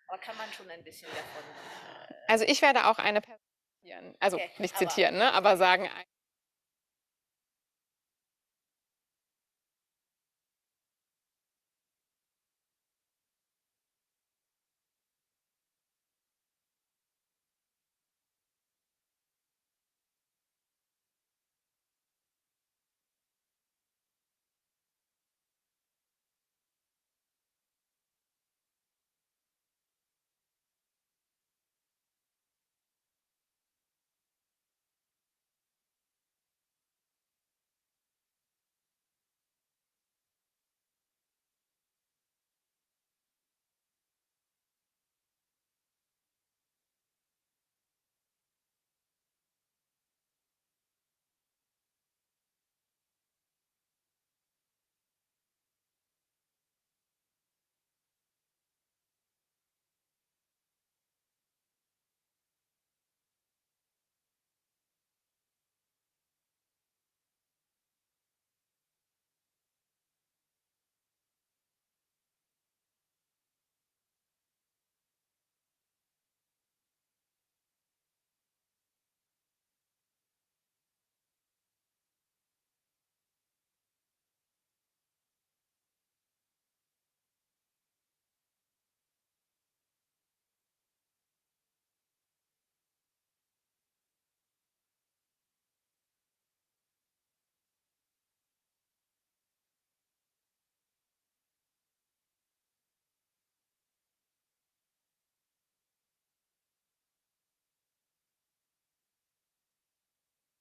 Aber kann man schon ein bisschen davon Also ich werde auch eine Person zitieren. Also okay, nicht aber zitieren, ne, aber sagen,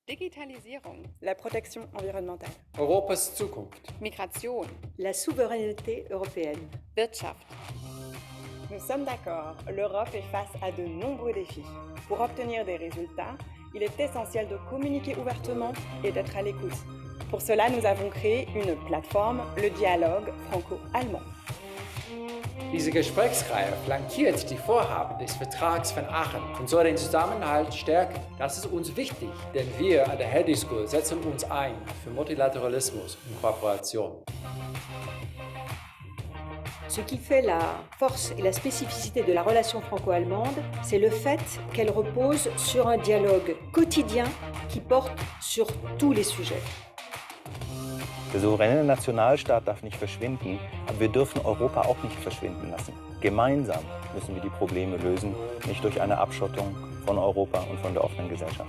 Digitalisierung, la protection environnementale, Europas Zukunft, Migration, la souveraineté européenne. Wirtschaft. Nous sommes d'accord, l'Europe est face à de nombreux défis. Pour obtenir des résultats, il est essentiel de communiquer ouvertement et d'être à l'écoute. Pour cela, nous avons créé une plateforme, le dialogue franco-allemand. Diese Gesprächsreihe flankiert die Vorhaben des Vertrags von Aachen und soll den Zusammenhalt stärken. Das ist uns wichtig, denn wir an der Hertie School setzen uns ein für Multilateralismus und Kooperation. Ce qui fait la force et la spécificité de la relation franco-allemande, c'est le fait qu'elle repose sur un dialogue quotidien qui porte sur tous les sujets. Der souveräne Nationalstaat darf nicht verschwinden, aber wir dürfen Europa auch nicht verschwinden lassen. Gemeinsam müssen wir die Probleme lösen, nicht durch eine Abschottung von Europa und von der offenen Gesellschaft.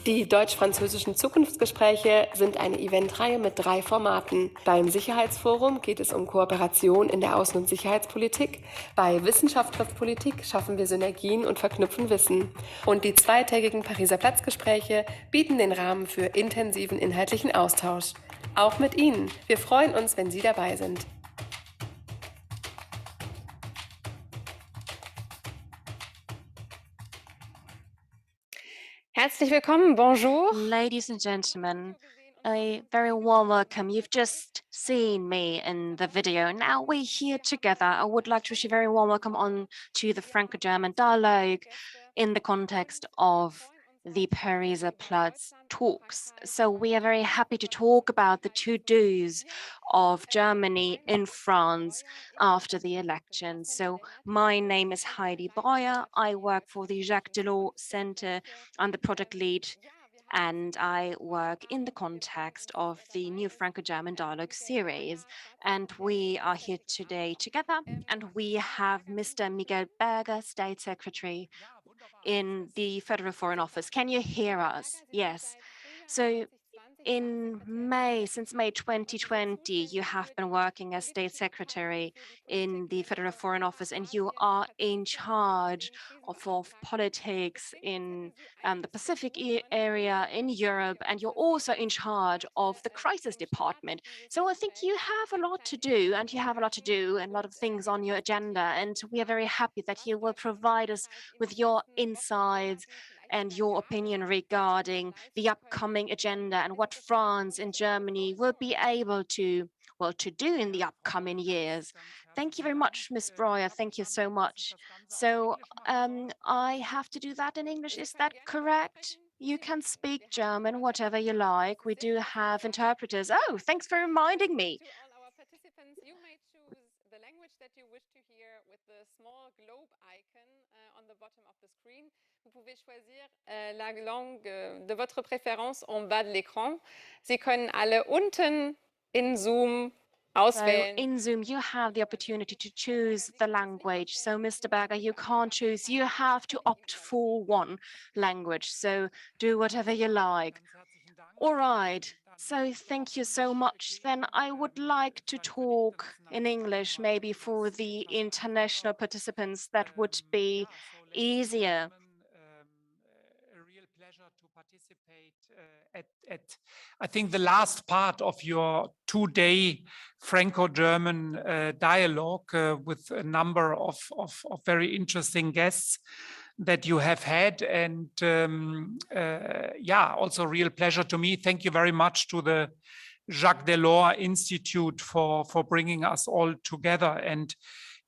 Die deutsch-französischen Zukunftsgespräche sind eine Eventreihe mit 3 Formaten. Beim Sicherheitsforum geht es um Kooperation in der Außen- und Sicherheitspolitik. Bei Wissenschaft trifft Politik schaffen wir Synergien und verknüpfen Wissen. Und die zweitägigen Pariser Platzgespräche bieten den Rahmen für intensiven inhaltlichen Austausch. Auch mit Ihnen. Wir freuen uns, wenn Sie dabei sind. Herzlich willkommen, bonjour. Ladies and gentlemen, a very warm welcome. You've just seen me in the video. Now we're here together. I would like to wish you a very warm welcome on to the Franco-German dialogue in the context of the Pariser Platz talks. So we are very happy to talk about the to-dos of Germany in France after the election. So my name is Heidi Breuer. I work for the Jacques Delors Center. I'm the project lead and I work in the context of the new Franco-German dialogue series. And we are here today together, and we have Mr. Miguel Berger, State Secretary in the Federal Foreign Office. Can you hear us? Yes. So since May 2020, you have been working as State Secretary in the Federal Foreign Office, and you are in charge of politics in the Pacific area in Europe, and you're also in charge of the crisis department. So I think you have a lot to do, and a lot of things on your agenda, and we are very happy that you will provide us with your insights and your opinion regarding the upcoming agenda and what France and Germany will be able to, well, to do in the upcoming years. Thank you very much, Ms. Breuer. Thank you so much. So I have to do that in English. Is that correct? You can speak German, whatever you like. We do have interpreters. Oh, thanks for reminding me. small globe icon on the bottom of the screen. Vous pouvez choisir la langue de votre préférence en bas de l'écran. Sie können alle unten in Zoom So auswählen. in Zoom, you have the opportunity to choose the language. So Mr. Berger, you can't choose, you have to opt for one language. So do whatever you like. All right, so thank you so much. Then I would like to talk in English, maybe for the international participants, that would be easier. A real pleasure to participate at I think the last part of your two-day Franco-German dialogue with a number of very interesting guests that you have had, and yeah, also real pleasure to me. Thank you very much to the Jacques Delors Institute for bringing us all together. And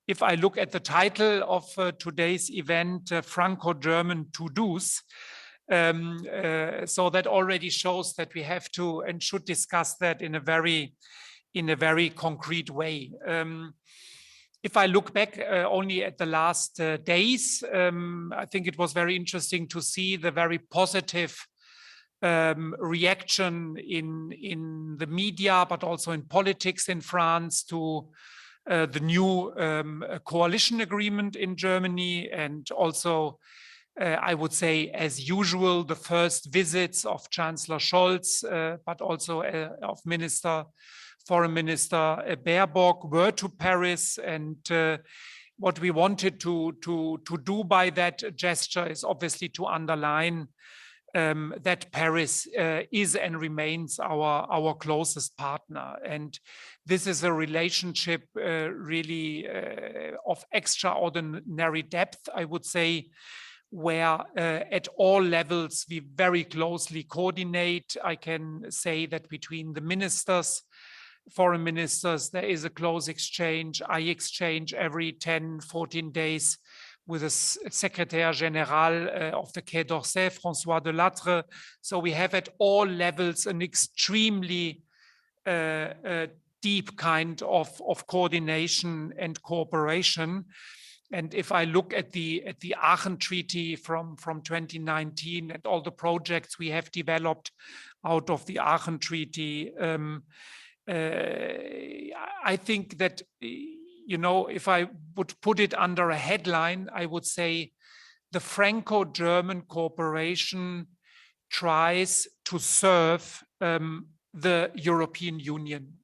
if I look at the title of today's event, Franco-German to-dos, so that already shows that we have to and should discuss that in a very concrete way. If I look back only at the last days, I think it was very interesting to see the very positive reaction in the media, but also in politics in France to the new coalition agreement in Germany, and also, I would say, as usual, the first visits of Chancellor Scholz, but also of Foreign Minister Baerbock were to Paris. And what we wanted to do by that gesture is obviously to underline that Paris is and remains our closest partner. And this is a relationship really of extraordinary depth, I would say, where at all levels we very closely coordinate. I can say that between the ministers, foreign ministers, there is a close exchange. I exchange every 10, 14 days with the Secrétaire Général of the Quai d'Orsay, François Delattre. So we have at all levels an extremely deep kind of coordination and cooperation. And if I look at the Aachen Treaty from 2019 and all the projects we have developed out of the Aachen Treaty, I think that, you know, if I would put it under a headline, I would say the Franco-German cooperation tries to serve the European Union.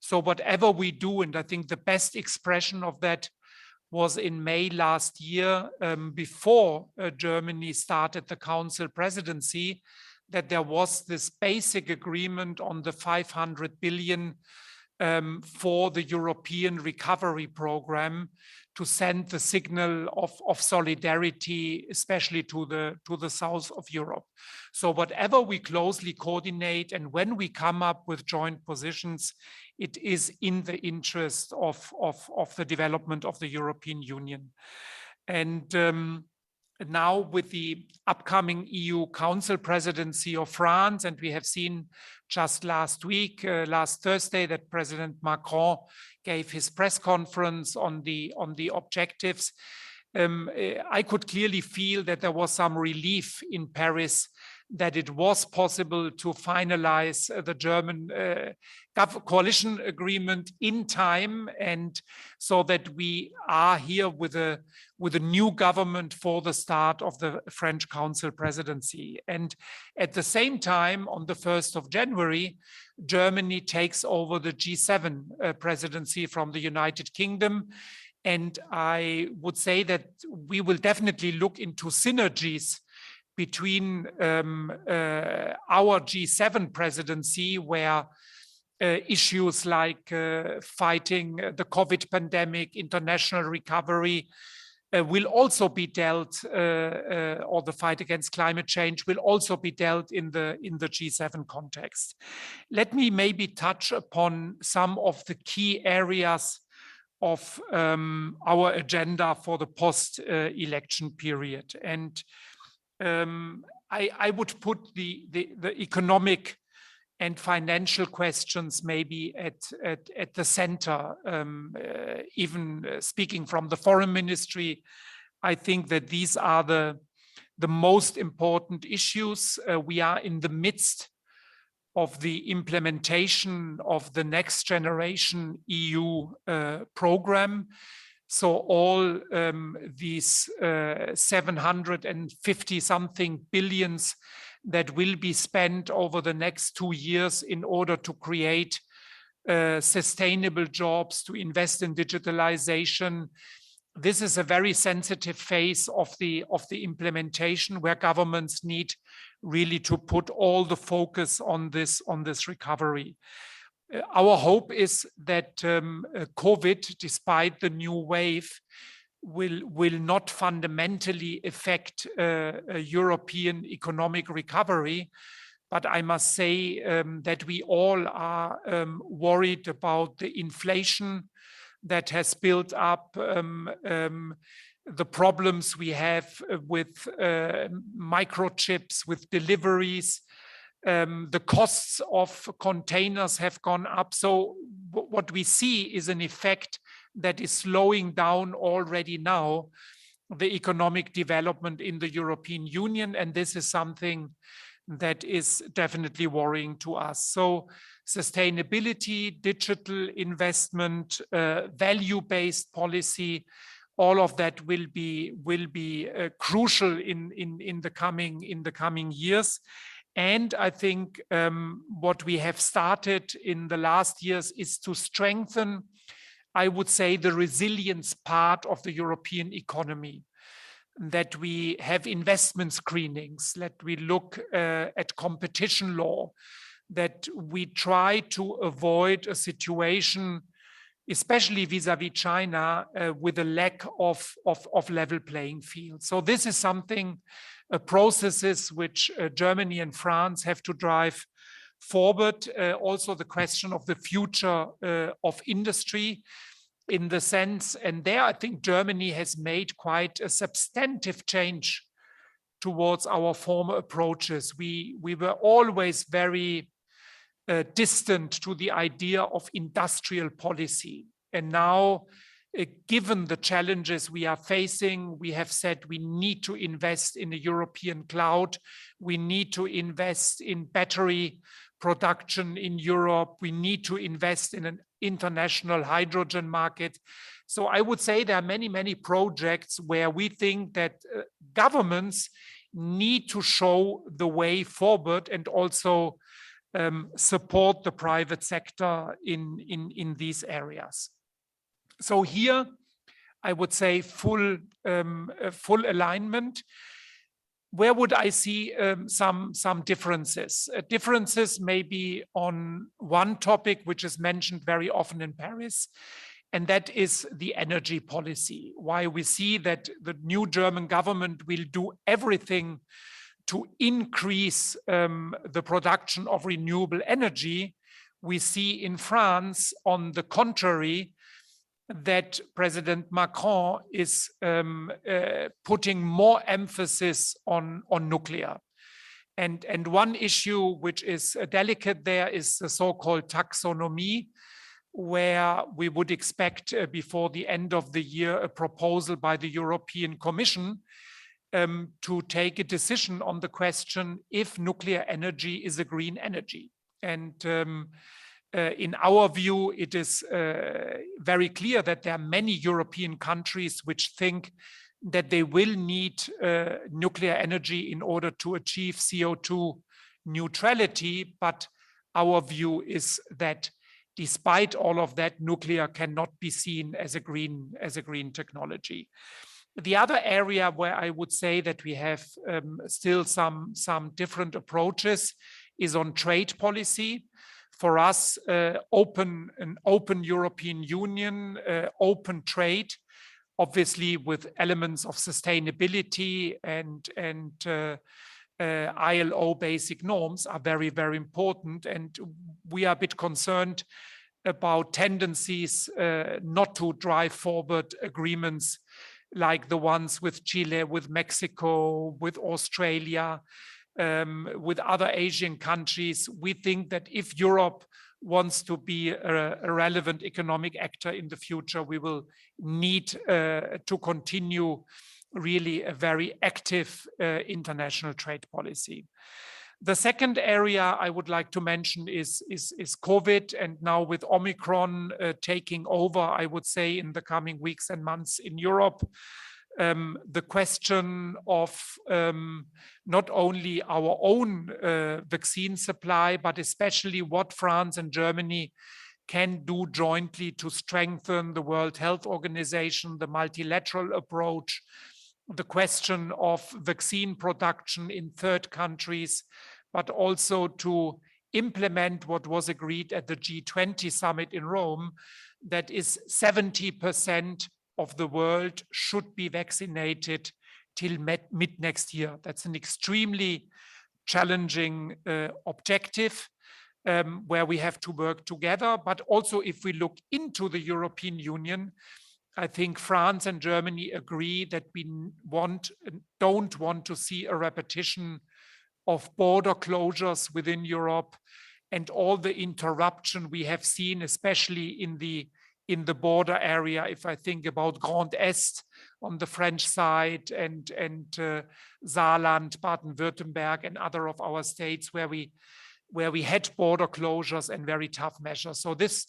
So whatever we do, and I think the best expression of that was in May last year, before Germany started the Council presidency, that there was this basic agreement on the 500 billion for the European recovery program to send the signal of solidarity, especially to the south of Europe. So whatever we closely coordinate and when we come up with joint positions, it is in the interest of the development of the European Union. And now with the upcoming EU Council presidency of France, and we have seen just last week, last Thursday, that President Macron gave his press conference on the objectives. I could clearly feel that there was some relief in Paris that it was possible to finalize the German coalition agreement in time, and so that we are here with a new government for the start of the French Council presidency. And at the same time, on the 1st of January, Germany takes over the G7 presidency from the United Kingdom. And I would say that we will definitely look into synergies between our G7 presidency, where issues like fighting the COVID pandemic, international recovery will also be dealt, or the fight against climate change will also be dealt in the G7 context. Let me maybe touch upon some of the key areas of our agenda for the post-election period. And I would put the economic and financial questions maybe at the center. Even speaking from the foreign ministry, I think that these are the most important issues. We are in the midst of the implementation of the Next Generation EU program. So all these 750 something billions that will be spent over the next 2 years in order to create sustainable jobs, to invest in digitalization. This is a very sensitive phase of the implementation, where governments need really to put all the focus on this recovery. Our hope is that COVID, despite the new wave, will not fundamentally affect European economic recovery. But I must say that we all are worried about the inflation that has built up, the problems we have with microchips, with deliveries. The costs of containers have gone up. So what we see is an effect that is slowing down already now the economic development in the European Union. And this is something that is definitely worrying to us. So sustainability, digital investment, value-based policy, all of that will be crucial in the coming years. And I think what we have started in the last years is to strengthen, I would say, the resilience part of the European economy, that we have investment screenings, that we look at competition law, that we try to avoid a situation, especially vis-à-vis China, with a lack of level playing field. So this is something, processes which Germany and France have to drive forward. Also the question of the future of industry, in the sense, and there I think Germany has made quite a substantive change towards our former approaches. We were always very distant to the idea of industrial policy. And now, given the challenges we are facing, we have said we need to invest in a European cloud. We need to invest in battery production in Europe. We need to invest in an international hydrogen market. So I would say there are many, many projects where we think that governments need to show the way forward and also support the private sector in these areas. So here, I would say full alignment. Where would I see some differences? Differences may be on one topic, which is mentioned very often in Paris, and that is the energy policy. Why we see that the new German government will do everything to increase the production of renewable energy. We see in France, on the contrary, that President Macron is putting more emphasis on nuclear. And one issue which is delicate there is the so-called taxonomy, where we would expect before the end of the year a proposal by the European Commission to take a decision on the question if nuclear energy is a green energy. And in our view, it is very clear that there are many European countries which think that they will need nuclear energy in order to achieve CO2 neutrality. But our view is that despite all of that, nuclear cannot be seen as a green technology. The other area where I would say that we have still some different approaches is on trade policy. For us, an open European Union, open trade, obviously with elements of sustainability and ILO basic norms are very, very important. And we are a bit concerned about tendencies not to drive forward agreements like the ones with Chile, with Mexico, with Australia. with other Asian countries. We think that if Europe wants to be a relevant economic actor in the future, we will need to continue really a very active international trade policy. The second area I would like to mention is COVID, and now with Omicron taking over, I would say, in the coming weeks and months in Europe, the question of not only our own vaccine supply, but especially what France and Germany can do jointly to strengthen the World Health Organization, the multilateral approach, the question of vaccine production in third countries, but also to implement what was agreed at the G20 summit in Rome, that is 70% of the world should be vaccinated till mid next year. That's an extremely challenging objective where we have to work together. But also if we look into the European Union, I think France and Germany agree that we don't want to see a repetition of border closures within Europe and all the interruption we have seen, especially in the border area. If I think about Grand Est on the French side and Saarland, Baden-Württemberg, and other of our states where we had border closures and very tough measures. So this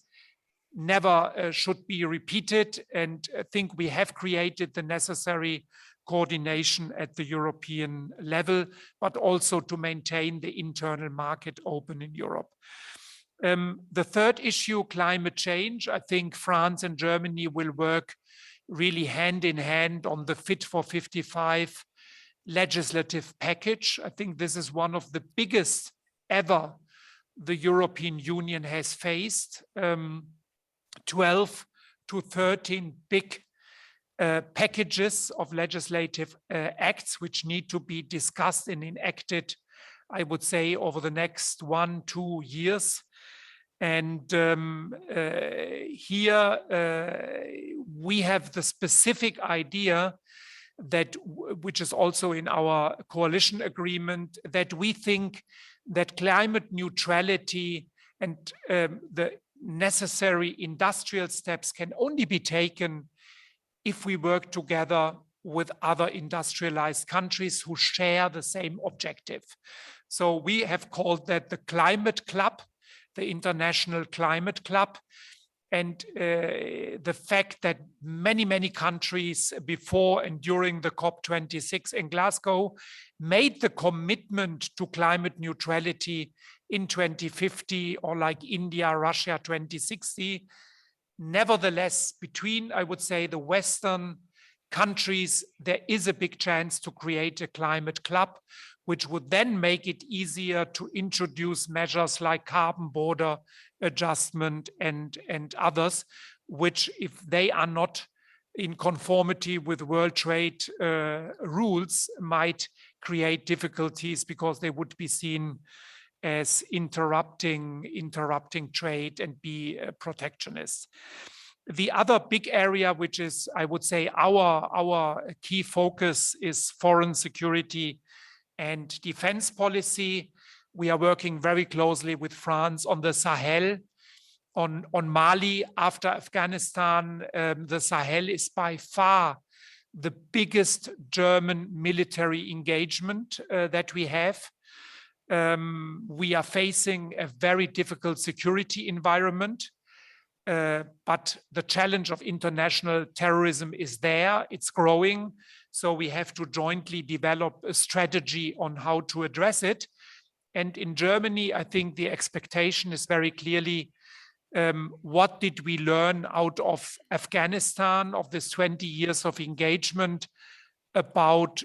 never should be repeated, and I think we have created the necessary coordination at the European level, but also to maintain the internal market open in Europe. The third issue, climate change, I think France and Germany will work really hand in hand on the Fit for 55 legislative package. I think this is one of the biggest ever the European Union has faced. 12 to 13 big packages of legislative acts which need to be discussed and enacted, I would say, over the next 1-2 years. And here we have the specific idea that, which is also in our coalition agreement, that we think that climate neutrality and the necessary industrial steps can only be taken if we work together with other industrialized countries who share the same objective. So we have called that the Climate Club, the International Climate Club. And the fact that many countries before and during the COP26 in Glasgow made the commitment to climate neutrality in 2050, or like India, Russia 2060. Nevertheless, between, I would say, the Western countries, there is a big chance to create a climate club, which would then make it easier to introduce measures like carbon border adjustment and others, which, if they are not in conformity with world trade rules, might create difficulties because they would be seen as interrupting trade and be protectionist. The other big area, which is, I would say, our key focus, is foreign security and defense policy. We are working very closely with France on the Sahel, on Mali. After Afghanistan, the Sahel is by far the biggest German military engagement that we have. We are facing a very difficult security environment, but the challenge of international terrorism is there, it's growing. So we have to jointly develop a strategy on how to address it. And in Germany, I think the expectation is very clearly, what did we learn out of Afghanistan, of this 20 years of engagement, about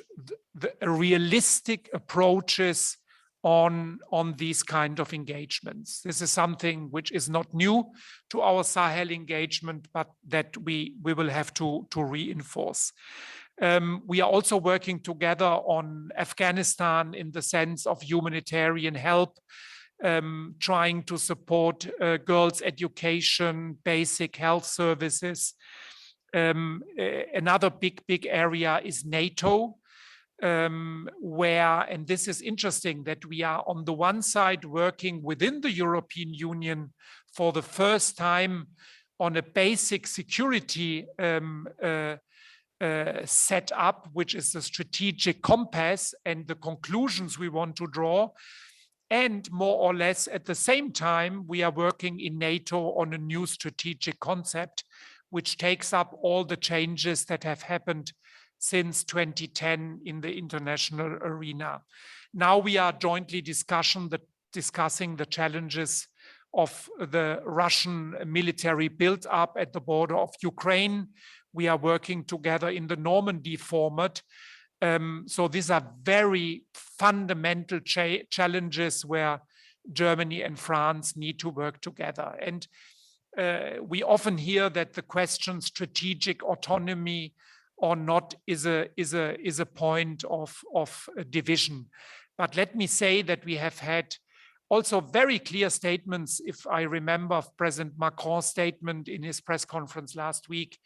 the realistic approaches on these kind of engagements. This is something which is not new to our Sahel engagement, but that we will have to reinforce. We are also working together on Afghanistan in the sense of humanitarian help, trying to support girls' education, basic health services. Another big area is NATO. where, and this is interesting, that we are on the one side working within the European Union for the first time on a basic security set up, which is the strategic compass and the conclusions we want to draw. And more or less at the same time, we are working in NATO on a new strategic concept, which takes up all the changes that have happened since 2010 in the international arena. Now we are jointly discussing the challenges of the Russian military build-up at the border of Ukraine. We are working together in the Normandy format. So these are very fundamental challenges where Germany and France need to work together. And we often hear that the question strategic autonomy or not is a point of division. But let me say that we have had also very clear statements, if I remember President Macron's statement in his press conference last week,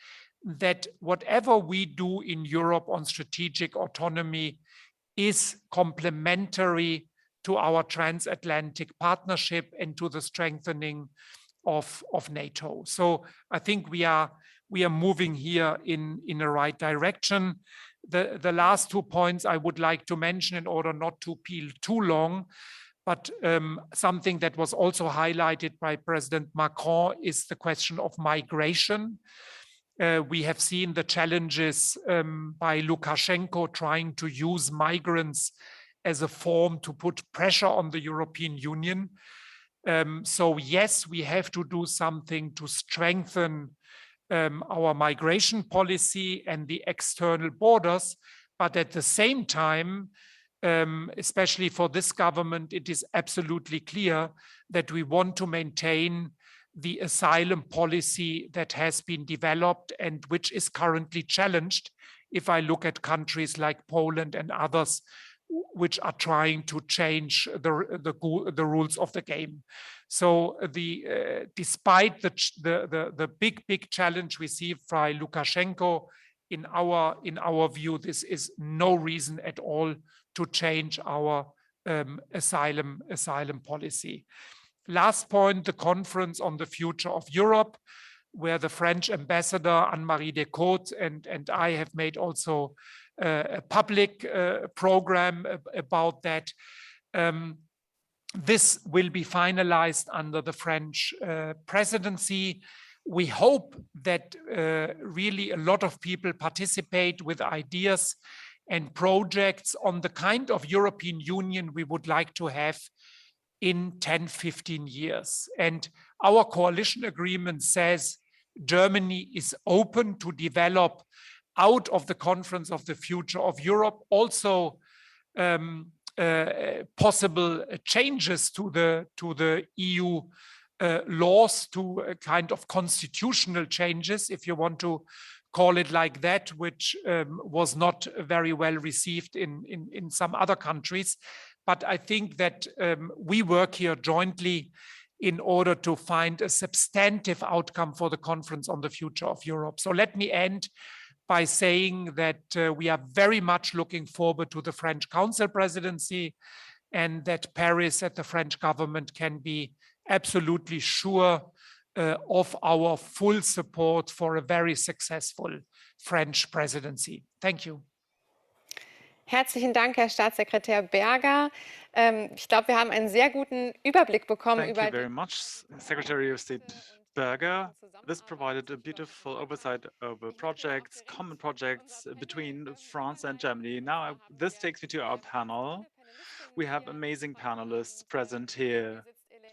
that whatever we do in Europe on strategic autonomy is complementary to our transatlantic partnership and to the strengthening of NATO. So I think we are moving here in the right direction. The last 2 points I would like to mention in order not to peel too long, but something that was also highlighted by President Macron is the question of migration. We have seen the challenges by Lukashenko trying to use migrants as a form to put pressure on the European Union. So yes, we have to do something to strengthen our migration policy and the external borders, but at the same time, especially for this government, it is absolutely clear that we want to maintain the asylum policy that has been developed and which is currently challenged. If I look at countries like Poland and others, which are trying to change the rules of the game. So despite the big challenge we see by Lukashenko, in our view, this is no reason at all to change our asylum policy. Last point, the conference on the future of Europe, where the French ambassador Anne-Marie Descotes and I have made also a public program about that. This will be finalized under the French presidency. We hope that really a lot of people participate with ideas and projects on the kind of European Union we would like to have in 10, 15 years. And our coalition agreement says Germany is open to develop out of the Conference of the Future of Europe also possible changes to the EU laws, to a kind of constitutional changes, if you want to call it like that, which was not very well received in some other countries. But I think that we work here jointly in order to find a substantive outcome for the Conference on the Future of Europe. So let me end by saying that we are very much looking forward to the French Council presidency, and that Paris and the French government can be absolutely sure of our full support for a very successful French presidency. Thank you. Herzlichen Dank, Herr Staatssekretär Berger. Ich glaube, wir haben einen sehr guten Überblick bekommen über. Thank you very much, Secretary of State Berger. This provided a beautiful oversight over projects, common projects between France and Germany. Now, this takes me to our panel. We have amazing panelists present here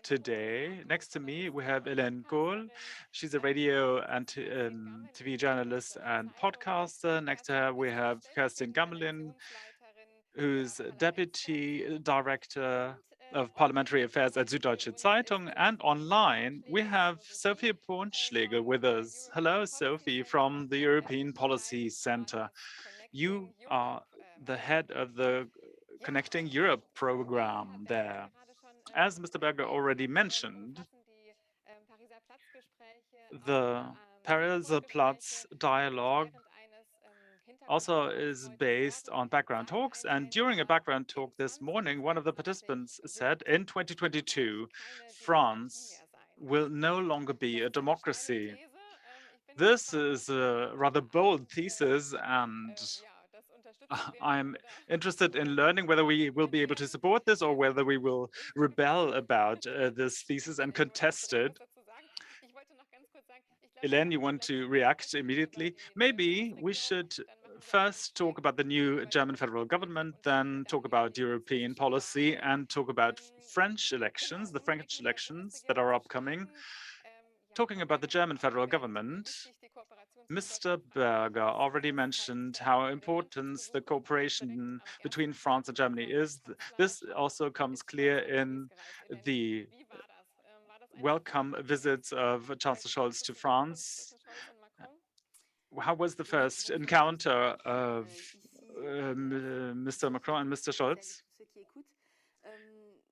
today. Next to me, we have Hélène Kohl. She's a radio and TV journalist and podcaster. Next to her, we have Kerstin Gammelin, who's Deputy Director of Parliamentary Affairs at Süddeutsche Zeitung. And online, we have Sophie Pornschlegel with us. Hello, Sophie, from the European Policy Center. You are the head of the Connecting Europe program there. As Mr. Berger already mentioned, the Pariser Platz dialogue also is based on background talks. And during a background talk this morning, one of the participants said, in 2022, France will no longer be a democracy. This is a rather bold thesis, and I'm interested in learning whether we will be able to support this or whether we will rebel about this thesis and contest it. Elaine, you want to react immediately? Maybe we should first talk about the new German federal government, then talk about European policy and talk about French elections, the French elections that are upcoming. Talking about the German federal government, Mr. Berger already mentioned how important the cooperation between France and Germany is. This also comes clear in the welcome visits of Chancellor Scholz to France. How was the first encounter of Mr. Macron and Mr. Scholz?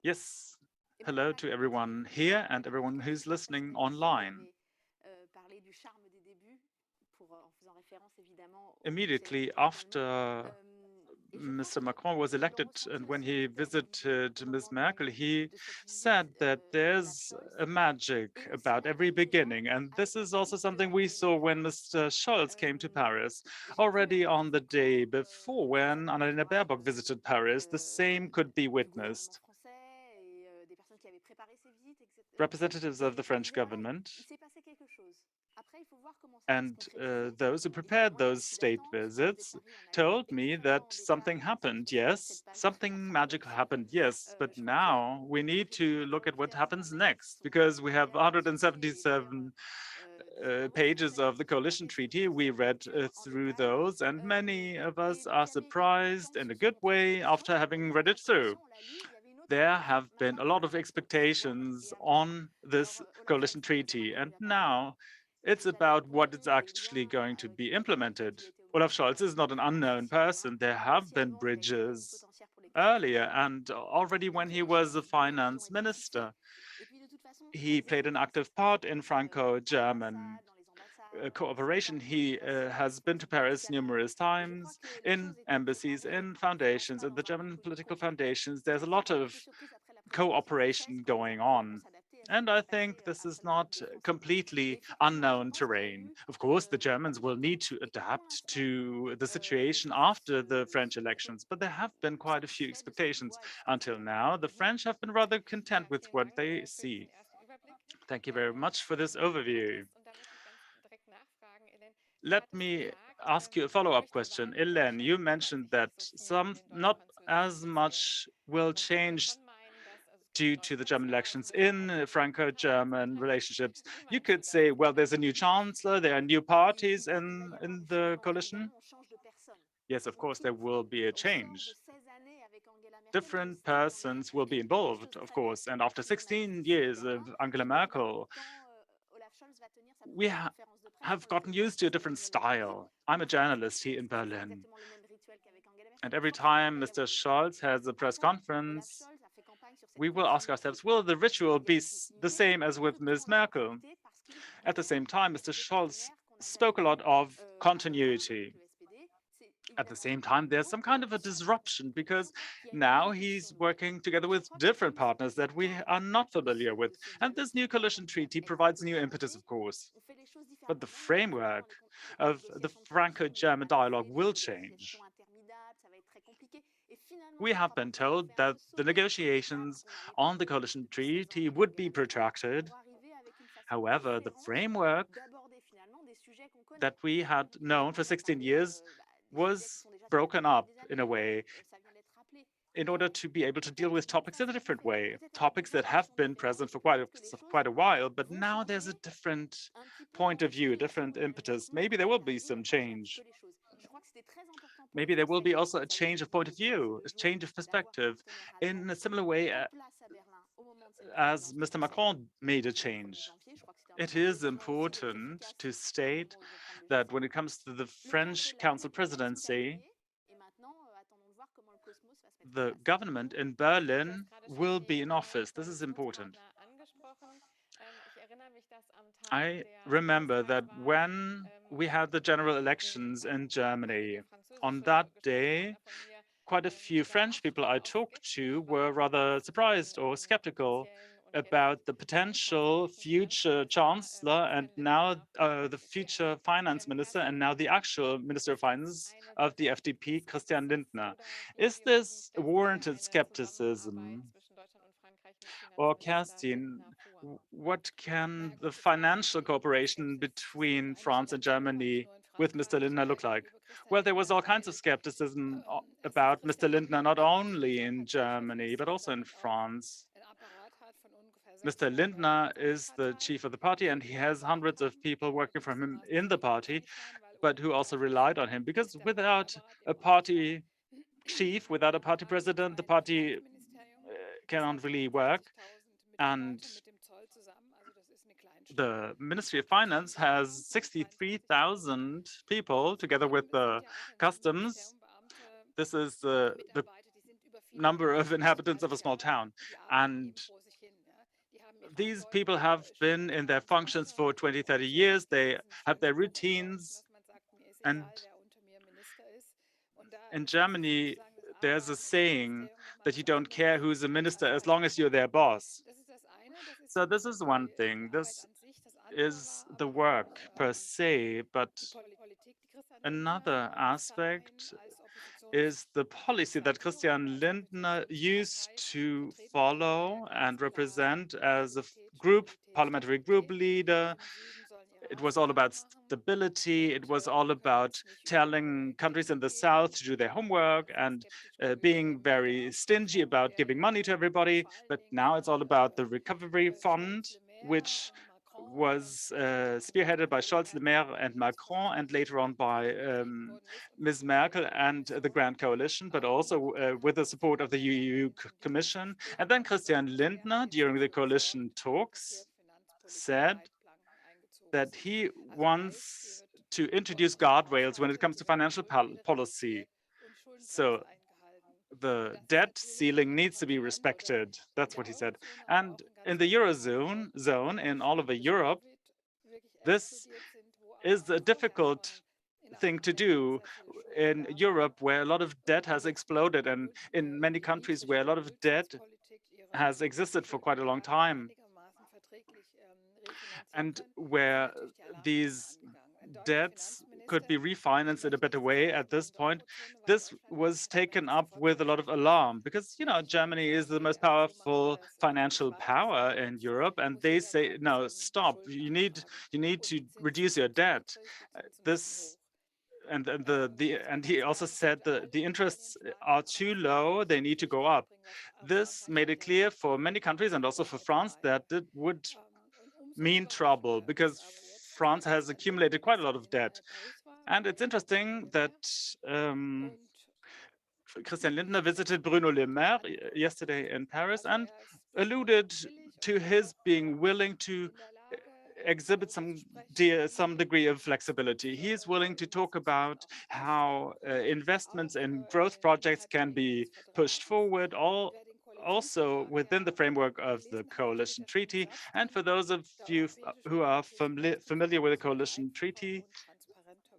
Yes, hello to everyone here and everyone who's listening online. Immediately after Mr. Macron was elected and when he visited Ms. Merkel, he said that there's a magic about every beginning. And this is also something we saw when Mr. Scholz came to Paris. Already on the day before, when Annalena Baerbock visited Paris, the same could be witnessed. Representatives of the French government and those who prepared those state visits told me that something happened. Yes, something magical happened. Yes, but now we need to look at what happens next, because we have 177 pages of the coalition treaty. We read through those, and many of us are surprised in a good way after having read it through. There have been a lot of expectations on this coalition treaty, and now it's about what is actually going to be implemented. Olaf Scholz is not an unknown person. There have been bridges earlier, and already when he was a finance minister, he played an active part in Franco-German cooperation. He has been to Paris numerous times in embassies, in foundations, in the German political foundations. There's a lot of cooperation going on. And I think this is not completely unknown terrain. Of course, the Germans will need to adapt to the situation after the French elections, but there have been quite a few expectations. Until now, the French have been rather content with what they see. Thank you very much for this overview. Let me ask you a follow-up question. Hélène, you mentioned that not as much will change due to the German elections in Franco-German relationships. You could say, well, there's a new chancellor, there are new parties in the coalition. Yes, of course, there will be a change. Different persons will be involved, of course. And after 16 years of Angela Merkel, we have gotten used to a different style. I'm a journalist here in Berlin. And every time Mr. Scholz has a press conference, we will ask ourselves, will the ritual be the same as with Ms. Merkel? At the same time, Mr. Scholz spoke a lot of continuity. At the same time, there's some kind of a disruption because now he's working together with different partners that we are not familiar with. And this new coalition treaty provides new impetus, of course. But the framework of the Franco-German dialogue will change. We have been told that the negotiations on the coalition treaty would be protracted. However, the framework that we had known for 16 years was broken up in a way in order to be able to deal with topics in a different way, topics that have been present for quite a while, but now there's a different point of view, a different impetus. Maybe there will be some change. Maybe there will be also a change of point of view, a change of perspective, in a similar way as Mr. Macron made a change. It is important to state that when it comes to the French Council presidency, the government in Berlin will be in office. This is important. I remember that when we had the general elections in Germany. On that day, quite a few French people I talked to were rather surprised or skeptical about the potential future chancellor and now the future finance minister and now the actual minister of finance of the FDP, Christian Lindner. Is this warranted skepticism? Or Kerstin, what can the financial cooperation between France and Germany with Mr. Lindner look like? Well, there was all kinds of skepticism about Mr. Lindner, not only in Germany, but also in France. Mr. Lindner is the chief of the party, and he has hundreds of people working for him in the party, but who also relied on him, because without a party chief, without a party president, the party cannot really work. And the Ministry of Finance has 63,000 people together with the customs. This is the number of inhabitants of a small town. And these people have been in their functions for 20, 30 years. They have their routines. And in Germany, there's a saying that you don't care who's a minister as long as you're their boss. So this is one thing. This is the work per se, but another aspect is the policy that Christian Lindner used to follow and represent as a parliamentary group leader. It was all about stability. It was all about telling countries in the south to do their homework and being very stingy about giving money to everybody. But now it's all about the recovery fund, which was spearheaded by Scholz, Le Maire, and Macron, and later on by Ms. Merkel and the Grand Coalition, but also with the support of the EU Commission. And then Christian Lindner, during the coalition talks, said that he wants to introduce guardrails when it comes to financial policy. So the debt ceiling needs to be respected. That's what he said. And in the Eurozone, in all over Europe, this is a difficult thing to do in Europe, where a lot of debt has exploded, and in many countries where a lot of debt has existed for quite a long time, and where these debts could be refinanced in a better way at this point. This was taken up with a lot of alarm because, you know, Germany is the most powerful financial power in Europe, and they say, no, stop, you need to reduce your debt. And he also said the interests are too low, they need to go up. This made it clear for many countries and also for France that it would mean trouble because France has accumulated quite a lot of debt. And it's interesting that Christian Lindner visited Bruno Le Maire yesterday in Paris and alluded to his being willing to exhibit some degree of flexibility. He is willing to talk about how investments in growth projects can be pushed forward, also within the framework of the coalition treaty. And for those of you who are familiar with the coalition treaty,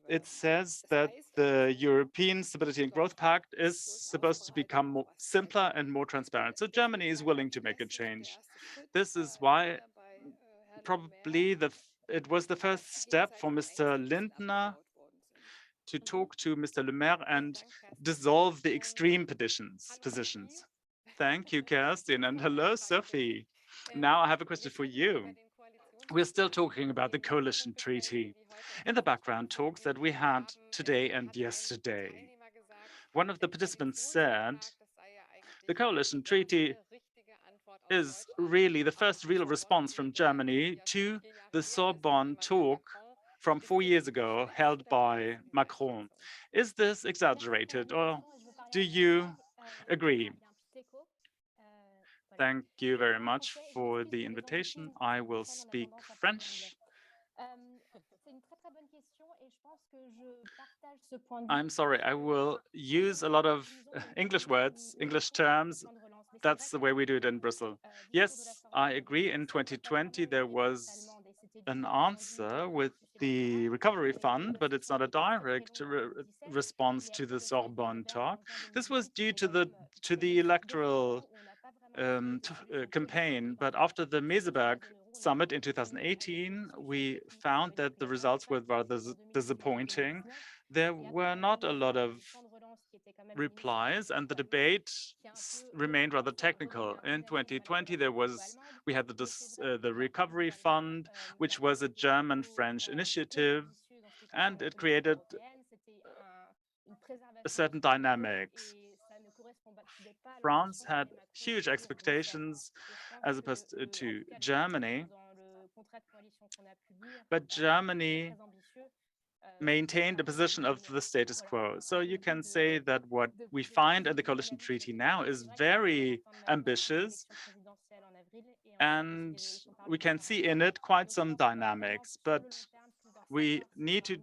it says that the European Stability and Growth Pact is supposed to become simpler and more transparent. So Germany is willing to make a change. This is why probably it was the first step for Mr. Lindner to talk to Mr. Le Maire and dissolve the extreme positions. Thank you, Kerstin, and hello, Sophie. Now I have a question for you. We're still talking about the coalition treaty. In the background talks that we had today and yesterday, one of the participants said the coalition treaty is really the first real response from Germany to the Sorbonne talk from 4 years ago held by Macron. Is this exaggerated, or do you agree? Thank you very much for the invitation. I will speak French. I'm sorry, I will use a lot of English words, English terms. That's the way we do it in Brussels. Yes, I agree. In 2020, there was an answer with the recovery fund, but it's not a direct response to the Sorbonne talk. This was due to the electoral campaign, but after the Meseberg summit in 2018, we found that the results were rather disappointing. There were not a lot of replies, and the debate remained rather technical. In 2020, we had the recovery fund, which was a German-French initiative, and it created a certain dynamics. France had huge expectations as opposed to Germany, but Germany maintained a position of the status quo. So you can say that what we find in the coalition treaty now is very ambitious, and we can see in it quite some dynamics, but we need to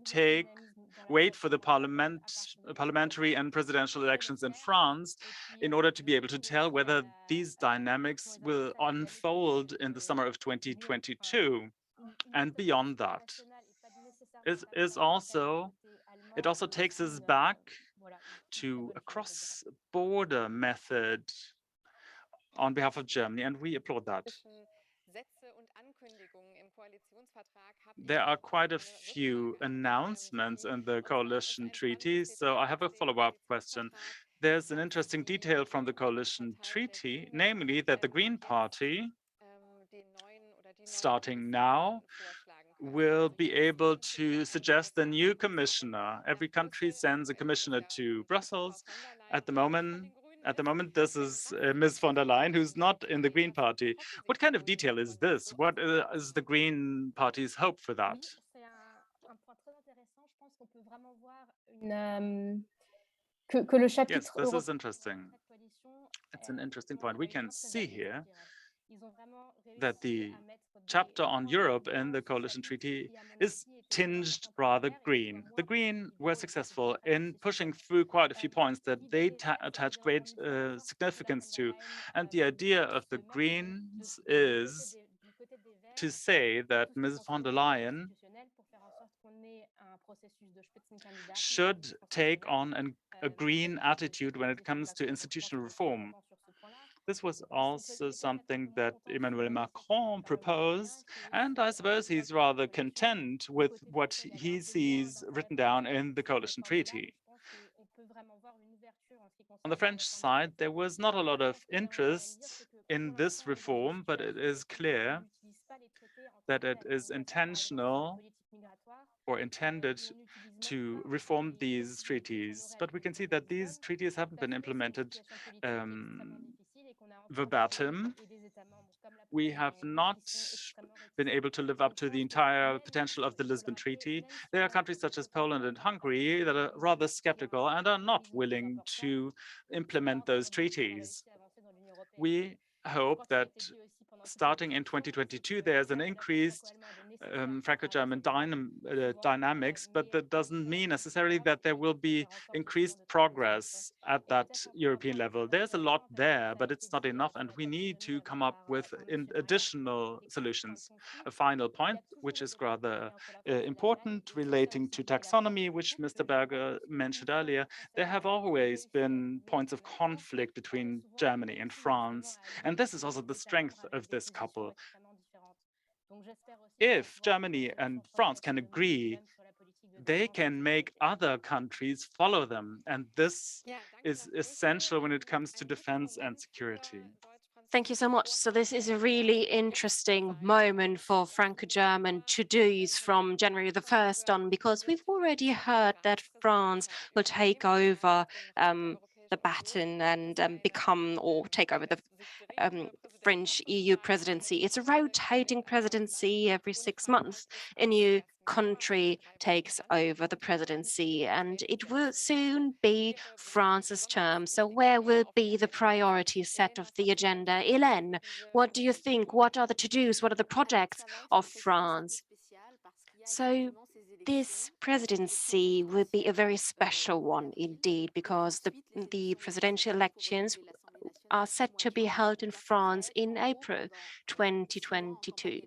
wait for the parliamentary and presidential elections in France in order to be able to tell whether these dynamics will unfold in the summer of 2022 and beyond that. It also takes us back to a cross-border method on behalf of Germany, and we applaud that. There are quite a few announcements in the coalition treaty, so I have a follow-up question. There's an interesting detail from the coalition treaty, namely that the Green Party, starting now, will be able to suggest the new commissioner. Every country sends a commissioner to Brussels. At the moment, this is Ms. von der Leyen, who's not in the Green Party. What kind of detail is this? What is the Green Party's hope for that? Yes, this is interesting. It's an interesting point. We can see here that the chapter on Europe in the coalition treaty is tinged rather green. The Green were successful in pushing through quite a few points that they attach great significance to. And the idea of the Greens is to say that Ms. von der Leyen should take on a green attitude when it comes to institutional reform. This was also something that Emmanuel Macron proposed, and I suppose he's rather content with what he sees written down in the coalition treaty. On the French side, there was not a lot of interest in this reform, but it is clear that it is intentional or intended to reform these treaties. But we can see that these treaties haven't been implemented verbatim. We have not been able to live up to the entire potential of the Lisbon Treaty. There are countries such as Poland and Hungary that are rather skeptical and are not willing to implement those treaties. We hope that starting in 2022, there's an increased Franco-German dynamics, but that doesn't mean necessarily that there will be increased progress at that European level. There's a lot there, but it's not enough, and we need to come up with additional solutions. A final point, which is rather important, relating to taxonomy, which Mr. Berger mentioned earlier. There have always been points of conflict between Germany and France, and this is also the strength of this couple. If Germany and France can agree, they can make other countries follow them. And this is essential when it comes to defense and security. Thank you so much. So this is a really interesting moment for Franco-German to-dos from January the 1st on, because we've already heard that France will take over the baton and take over the French EU presidency. It's a rotating presidency. Every 6 months, a new country takes over the presidency, and it will soon be France's term. So where will be the priority set of the agenda? Hélène, what do you think? What are the to-dos? What are the projects of France? So this presidency will be a very special one indeed, because the presidential elections are set to be held in France in April 2022.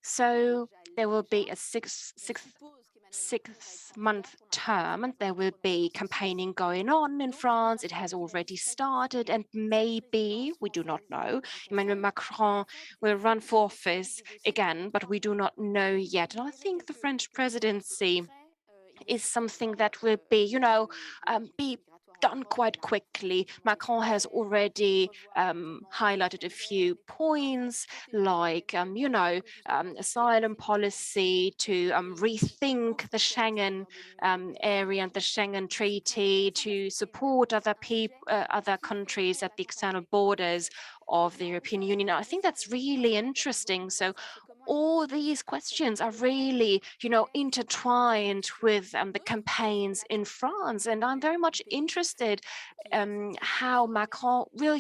So there will be a six-month term, and there will be campaigning going on in France. It has already started, and maybe, we do not know, Emmanuel Macron will run for office again, but we do not know yet. And I think the French presidency is something that will be, be done quite quickly. Macron has already highlighted a few points, like, asylum policy, to rethink the Schengen area and the Schengen Treaty, to support other countries at the external borders of the European Union. I think that's really interesting. So all these questions are really, intertwined with the campaigns in France. And I'm very much interested how Macron will,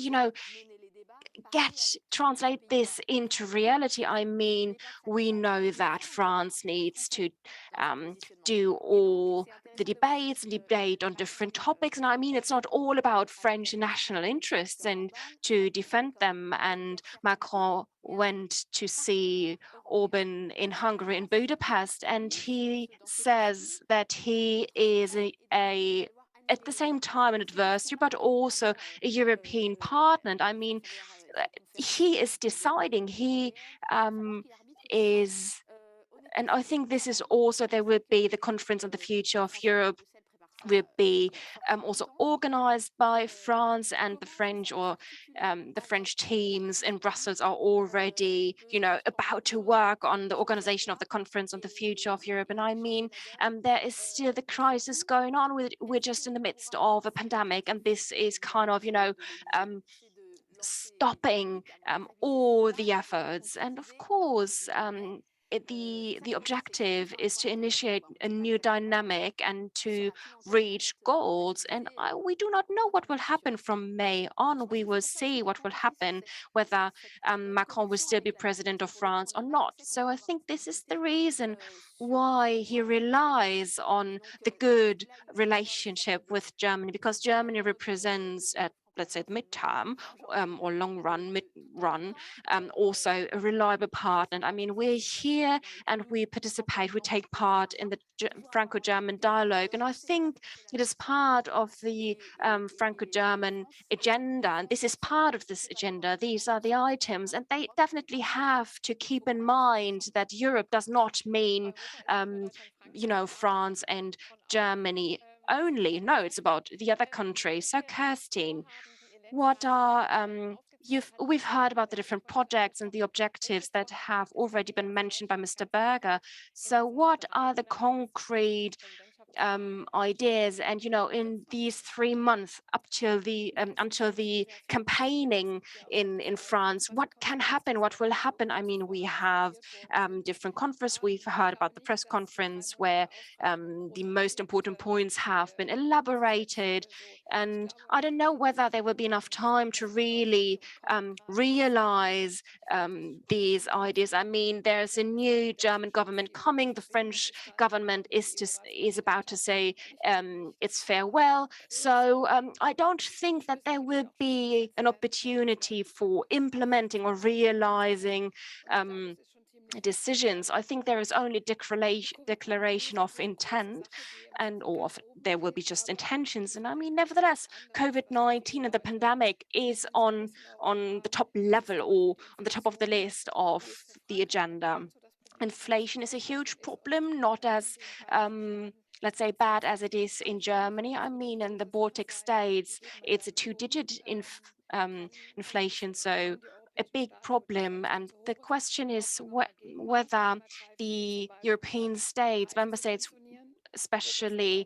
translate this into reality. I mean, we know that France needs to do all the debates and debate on different topics. And I mean, it's not all about French national interests and to defend them. And Macron went to see Orban in Hungary, in Budapest, and he says that he is at the same time an adversary, but also a European partner. And I mean, he is deciding, he is, and I think this is also, there will be the conference on the future of Europe, will be also organized by France, and the French, or the French teams in Brussels are already, about to work on the organization of the conference on the future of Europe. And I mean, there is still the crisis going on. We're just in the midst of a pandemic, and this is kind of, stopping all the efforts. And of course, the objective is to initiate a new dynamic and to reach goals. And we do not know what will happen from May on. We will see what will happen, whether Macron will still be president of France or not. So I think this is the reason why he relies on the good relationship with Germany, because Germany represents, let's say, midterm or long run, mid-run, also a reliable partner. And I mean, we're here and we participate, we take part in the Franco-German dialogue. And I think it is part of the Franco-German agenda. And this is part of this agenda. These are the items. And they definitely have to keep in mind that Europe does not mean, France and Germany only. No, it's about the other countries. So Kerstin, what are we've heard about the different projects and the objectives that have already been mentioned by Mr. Berger. So what are the concrete ideas? And in these 3 months up till until the campaigning in France, what can happen, what will happen? I mean, we have different conferences. We've heard about the press conference where the most important points have been elaborated, and I don't know whether there will be enough time to really realize these ideas. I mean, there's a new German government coming. The French government is about to say its farewell. So I don't think that there will be an opportunity for implementing or realizing decisions. I think there is only declaration of intent, or there will be just intentions. And I mean, nevertheless, COVID-19 and the pandemic is on the top level, or on the top of the list of the agenda. Inflation is a huge problem, not as let's say, bad as it is in Germany. I mean, in the Baltic states, it's a 2-digit inflation, so a big problem. And the question is whether the European states, member states, especially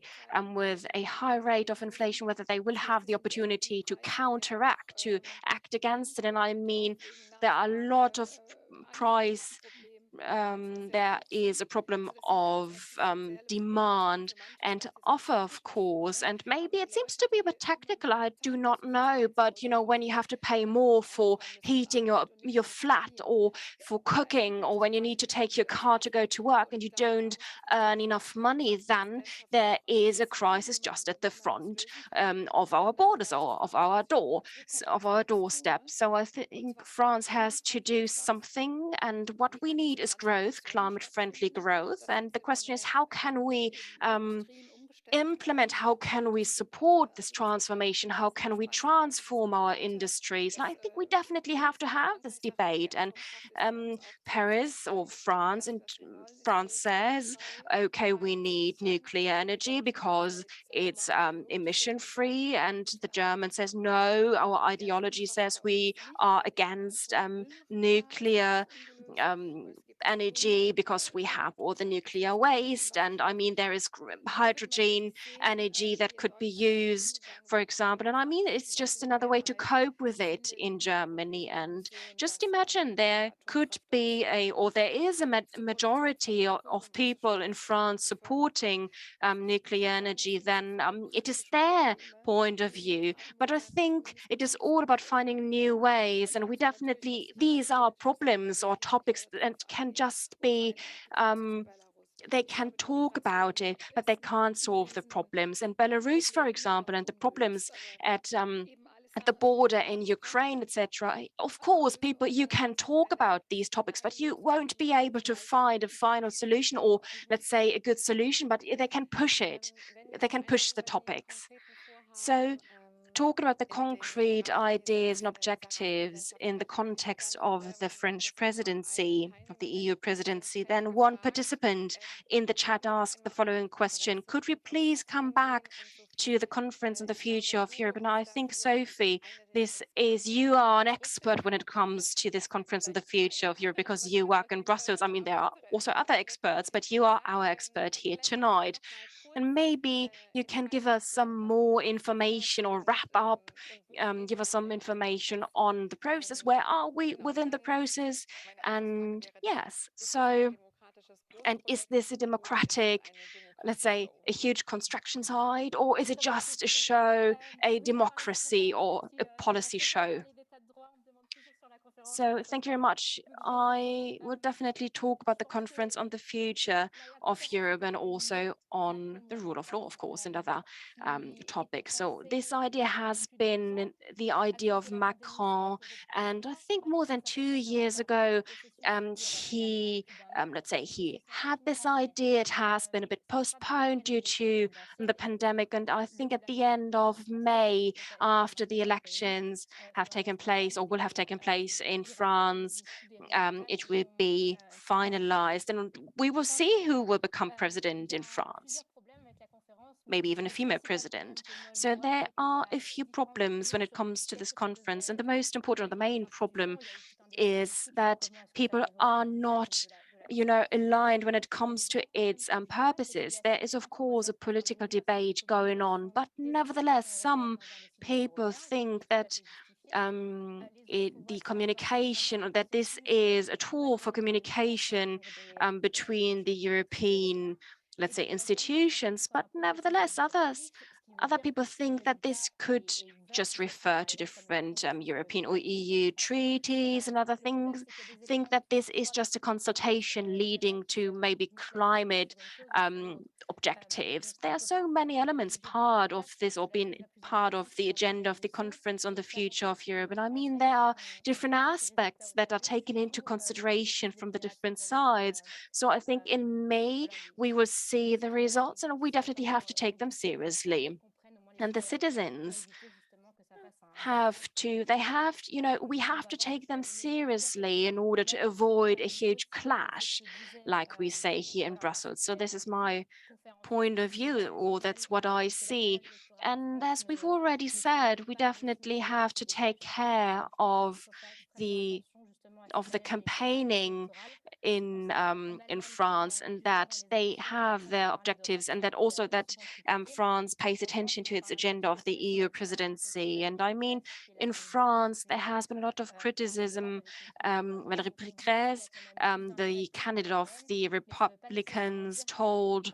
with a high rate of inflation, whether they will have the opportunity to counteract, to act against it. And I mean, there are a lot of there is a problem of demand and offer, of course, and maybe it seems to be a bit technical, I do not know, but when you have to pay more for heating your flat, or for cooking, or when you need to take your car to go to work and you don't earn enough money, then there is a crisis just at the front of our borders, or of our doorstep. So I think France has to do something, and what we need is is growth, climate-friendly growth. And the question is, how can we implement, how can we support this transformation? How can we transform our industries? And I think we definitely have to have this debate. And Paris or France, and France says, okay, we need nuclear energy because it's emission-free. And the German says, no, our ideology says we are against nuclear energy because we have all the nuclear waste. And I mean, there is hydrogen energy that could be used, for example. And I mean, it's just another way to cope with it in Germany. And just imagine there could be or there is a majority of people in France supporting nuclear energy, then it is their point of view. But I think it is all about finding new ways. And we definitely, these are problems or topics that can just be they can talk about it, but they can't solve the problems. In Belarus, for example, and the problems at the border in Ukraine, etc. Of course, people, you can talk about these topics, but you won't be able to find a final solution, or let's say a good solution, but they can push it. They can push the topics. So talking about the concrete ideas and objectives in the context of the French presidency, of the EU presidency, then one participant in the chat asked the following question: could we please come back to the conference on the future of Europe? And I think, Sophie, you are an expert when it comes to this conference on the future of Europe because you work in Brussels. I mean, there are also other experts, but you are our expert here tonight. And maybe you can give us some more information or wrap up, give us some information on the process. Where are we within the process? And yes, so, and is this a democratic, let's say, a huge construction side, or is it just a show, a democracy or a policy show? So thank you very much. I will definitely talk about the conference on the future of Europe and also on the rule of law, of course, and other topics. So this idea has been the idea of Macron. And I think more than 2 years ago, let's say he had this idea. It has been a bit postponed due to the pandemic. And I think at the end of May, after the elections have taken place or will have taken place in France, it will be finalized, and we will see who will become president in France, maybe even a female president. So there are a few problems when it comes to this conference, and the most important, the main problem is that people are not aligned when it comes to its purposes. There is, of course, a political debate going on, but nevertheless, some people think that the communication, or that this is a tool for communication between the European, let's say, institutions, but nevertheless, other people think that this could just refer to different European or EU treaties and other things, think that this is just a consultation leading to maybe climate objectives. There are so many elements part of this, or being part of the agenda of the conference on the future of Europe. And I mean, there are different aspects that are taken into consideration from the different sides. So I think in May, we will see the results, and we definitely have to take them seriously. And the citizens we have to take them seriously in order to avoid a huge clash, like we say here in Brussels. So this is my point of view, or that's what I see. And as we've already said, we definitely have to take care of the campaigning in France, and that they have their objectives, and that also that France pays attention to its agenda of the EU presidency. And I mean, in France, there has been a lot of criticism. Valérie Pécresse, the candidate of the Republicans, told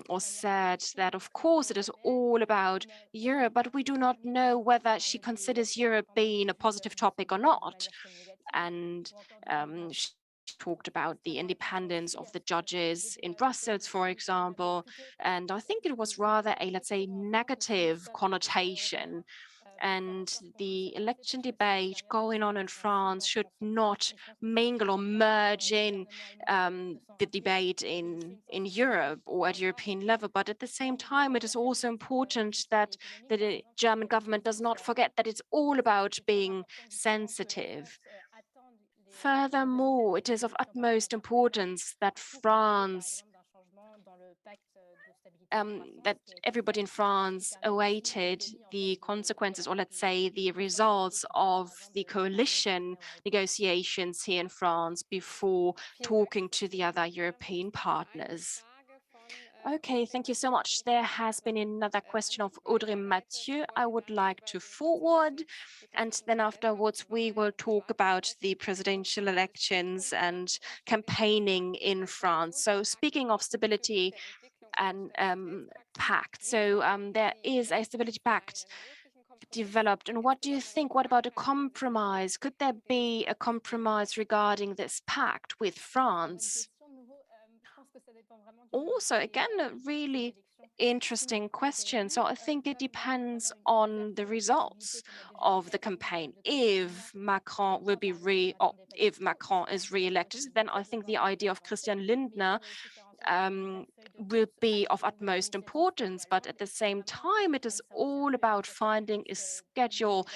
or said that, of course, it is all about Europe, but we do not know whether she considers Europe being a positive topic or not. And she talked about the independence of the judges in Brussels, for example. And I think it was rather a, let's say, negative connotation. And the election debate going on in France should not mingle or merge in the debate in Europe or at European level. But at the same time, it is also important that the German government does not forget that it's all about being sensitive. Furthermore, it is of utmost importance that France that everybody in France awaited the consequences, or let's say the results of the coalition negotiations here in France before talking to the other European partners. Okay, thank you so much. There has been another question of Audrey Mathieu I would like to forward. And then afterwards, we will talk about the presidential elections and campaigning in France. So speaking of stability and pact, so there is a stability pact developed. And what do you think? What about a compromise? Could there be a compromise regarding this pact with France? Also, again, a really interesting question. So I think it depends on the results of the campaign. If Macron will be if Macron is re-elected, then I think the idea of Christian Lindner will be of utmost importance. But at the same time, it is all about finding a schedule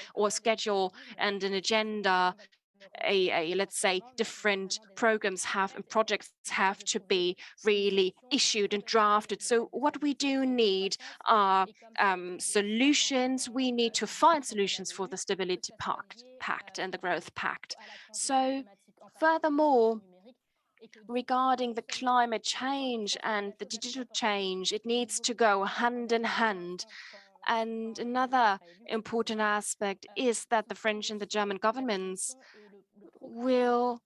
and an agenda. Let's say different programs and projects have to be really issued and drafted. So what we do need are solutions. We need to find solutions for the Stability Pact and the Growth Pact. So furthermore, regarding the climate change and the digital change, it needs to go hand in hand. And another important aspect is that the French and the German governments will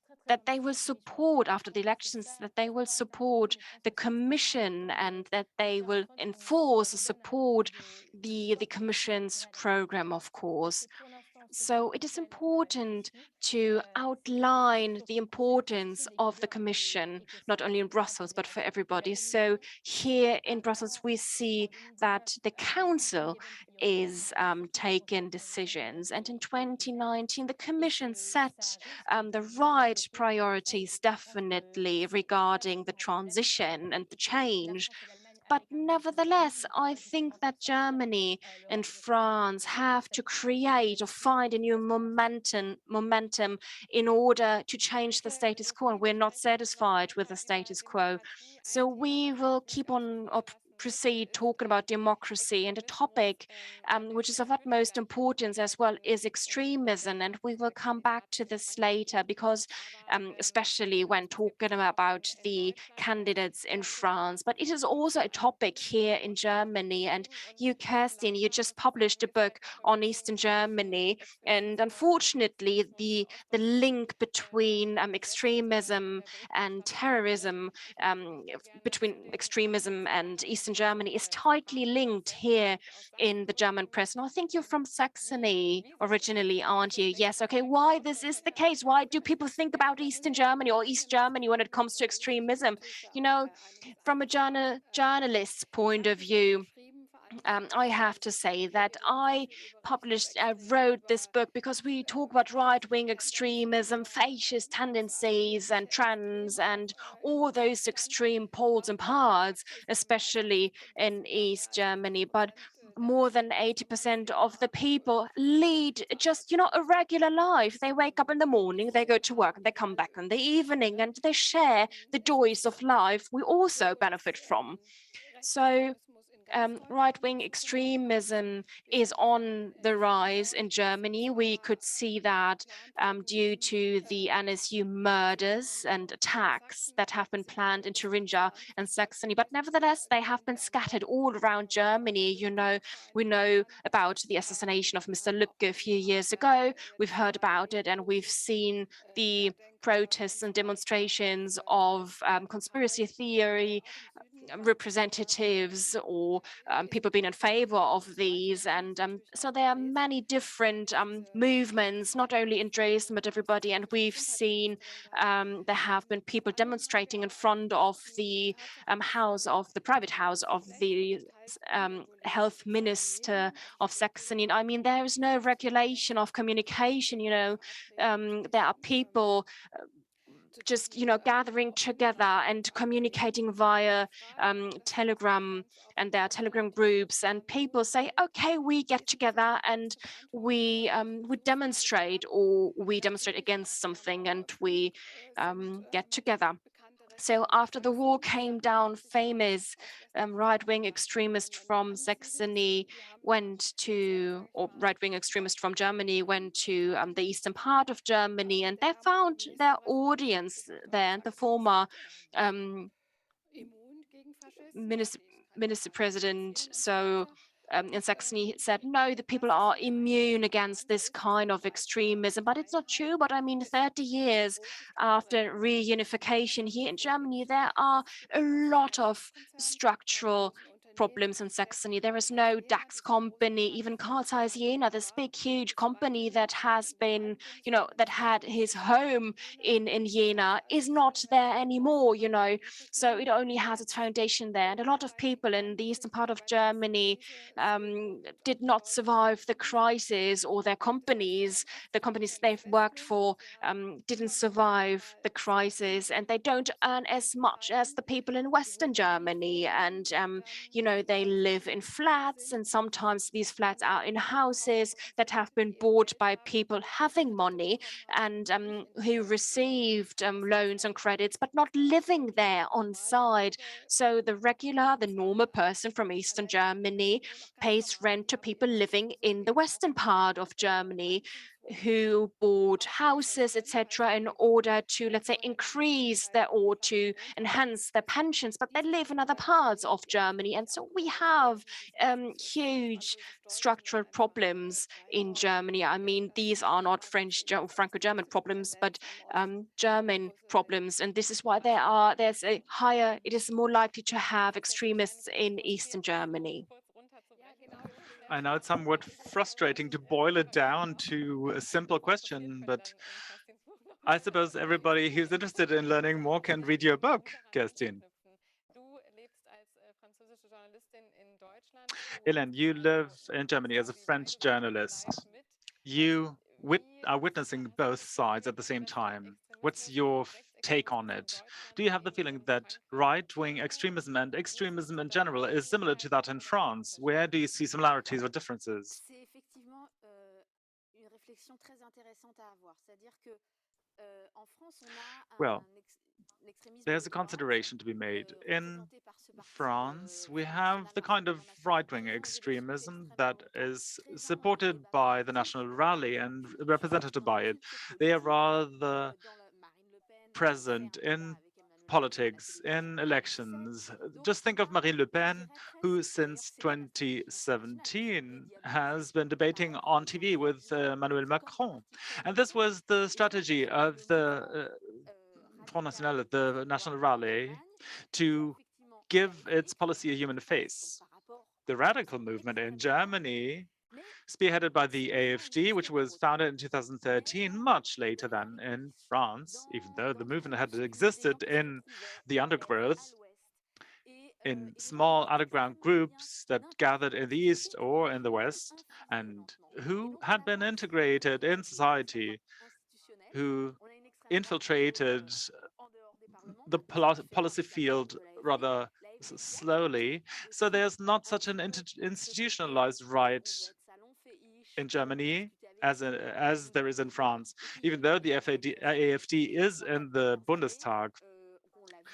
support after the elections, that they will support the Commission and that they will enforce support the Commission's program, of course. So it is important to outline the importance of the Commission, not only in Brussels, but for everybody. So here in Brussels, we see that the Council is taking decisions. And in 2019, the Commission set the right priorities, definitely, regarding the transition and the change. But nevertheless, I think that Germany and France have to create or find a new momentum in order to change the status quo. And we're not satisfied with the status quo. So we will keep on proceed talking about democracy, and a topic which is of utmost importance as well is extremism. And we will come back to this later because especially when talking about the candidates in France, but it is also a topic here in Germany. And you, Kerstin, you just published a book on Eastern Germany, and unfortunately the link between extremism and terrorism, between extremism and Eastern Germany is tightly linked here in the German press. And I think you're from Saxony originally, aren't you? Yes. Okay. Why this is the case? Why do people think about Eastern Germany or East Germany when it comes to extremism? You know, from a journalist's point of view, I have to say that I wrote this book because we talk about right-wing extremism, fascist tendencies and trends and all those extreme poles and parts, especially in East Germany. But more than 80% of the people lead just, a regular life. They wake up in the morning, they go to work, and they come back in the evening, and they share the joys of life we also benefit from. So right-wing extremism is on the rise in Germany. We could see that due to the NSU murders and attacks that have been planned in Thuringia and Saxony. But nevertheless, they have been scattered all around Germany. We know about the assassination of Mr. Lübcke a few years ago. We've heard about it, and we've seen the protests and demonstrations of conspiracy theory representatives or people being in favor of these. And so there are many different movements, not only in Dresden, but everybody. And we've seen there have been people demonstrating in front of the private house of the health minister of Saxony. I mean, there is no regulation of communication, there are people just gathering together and communicating via Telegram, and there are Telegram groups, and people say, okay, we get together and we demonstrate, or we demonstrate against something, and we get together. So after the war came down, famous right-wing extremist from Saxony went to, or right-wing extremist from Germany went to the eastern part of Germany, and they found their audience there. And the former minister president, in Saxony, said, no, the people are immune against this kind of extremism. But it's not true. But I mean, 30 years after reunification here in Germany, there are a lot of structural problems in Saxony. There is no DAX company, even Carl Zeiss Jena, this big, huge company that has been, that had his home in Jena, is not there anymore, So it only has its foundation there. And a lot of people in the eastern part of Germany did not survive the crisis, or their companies, the companies they've worked for, didn't survive the crisis, and they don't earn as much as the people in Western Germany. And, they live in flats, and sometimes these flats are in houses that have been bought by people having money and who received loans and credits, but not living there on site. So the normal person from Eastern Germany pays rent to people living in the western part of Germany, who bought houses, etc., in order to, let's say, increase or to enhance their pensions, but they live in other parts of Germany. And so we have huge structural problems in Germany. I mean, these are not Franco-German problems, but German problems. And this is why it is more likely to have extremists in Eastern Germany. I know it's somewhat frustrating to boil it down to a simple question, but I suppose everybody who's interested in learning more can read your book, Kerstin. Hélène, you live in Germany as a French journalist. You are witnessing both sides at the same time. What's your take on it? Do you have the feeling that right-wing extremism and extremism in general is similar to that in France? Where do you see similarities or differences? Well, there's a consideration to be made. In France, we have the kind of right-wing extremism that is supported by the National Rally and represented by it. They are rather present in politics, in elections. Just think of Marine Le Pen, who since 2017 has been debating on TV with Emmanuel Macron. And this was the strategy of the Front National, the National Rally, to give its policy a human face. The radical movement in Germany, spearheaded by the AfD, which was founded in 2013, much later than in France, even though the movement had existed in the undergrowth, in small underground groups that gathered in the East or in the West, and who had been integrated in society, who infiltrated the policy field rather slowly. So there's not such an institutionalized right in Germany as there is in France, even though the AfD is in the Bundestag.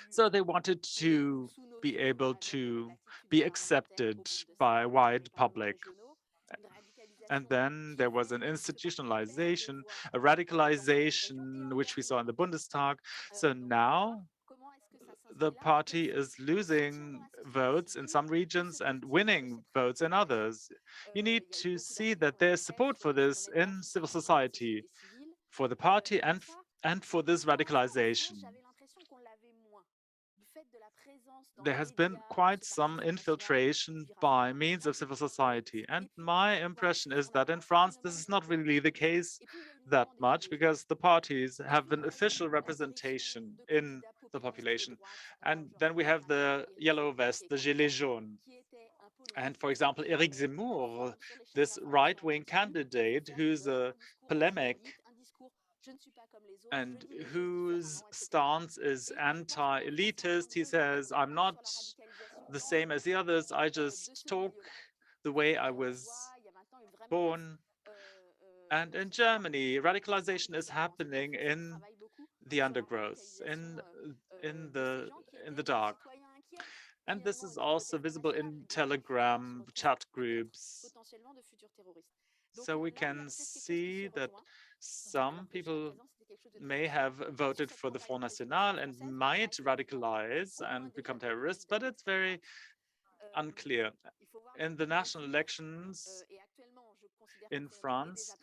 So they wanted to be able to be accepted by a wide public. And then there was an institutionalization, a radicalization, which we saw in the Bundestag. So now the party is losing votes in some regions and winning votes in others. You need to see that there's support for this in civil society, for the party and for this radicalization. there has been quite some infiltration by means of civil society. And my impression is that in France, this is not really the case that much because the parties have an official representation in the population. And then we have the yellow vest, the gilets jaunes. And for example, Eric Zemmour, this right-wing candidate who's a polemic and whose stance is anti-elitist. He says, I'm not the same as the others. I just talk the way I was born. And in Germany, radicalization is happening in the undergrowth, in the dark. And this is also visible in Telegram chat groups. So we can see that some people may have voted for the Front National and might radicalize and become terrorists, but it's very unclear. In the national elections in France,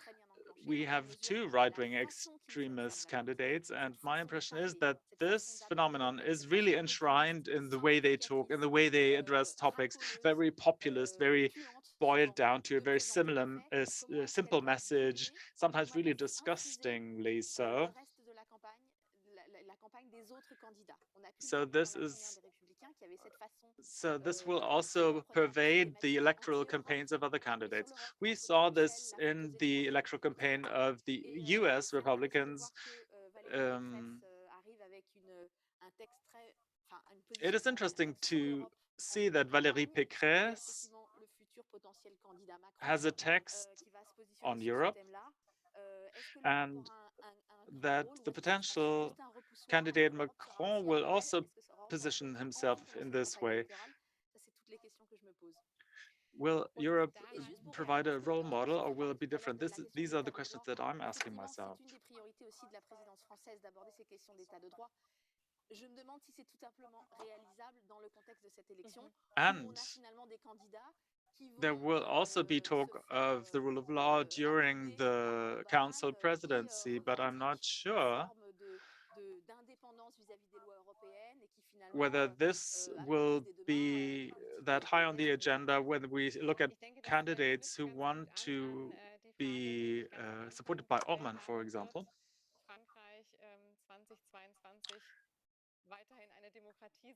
we have two right-wing extremist candidates, and my impression is that this phenomenon is really enshrined in the way they talk, in the way they address topics, very populist, very boiled down to a very simple message, sometimes really disgustingly so. So this will also pervade the electoral campaigns of other candidates. We saw this in the electoral campaign of the US Republicans. It is interesting to see that Valérie Pécresse has a text on Europe and that the potential candidate Macron will also position himself in this way. Will Europe provide a role model or will it be different? These are the questions that I'm asking myself. And there will also be talk of the rule of law during the council presidency, but I'm not sure whether this will be that high on the agenda when we look at candidates who want to be supported by Orban, for example.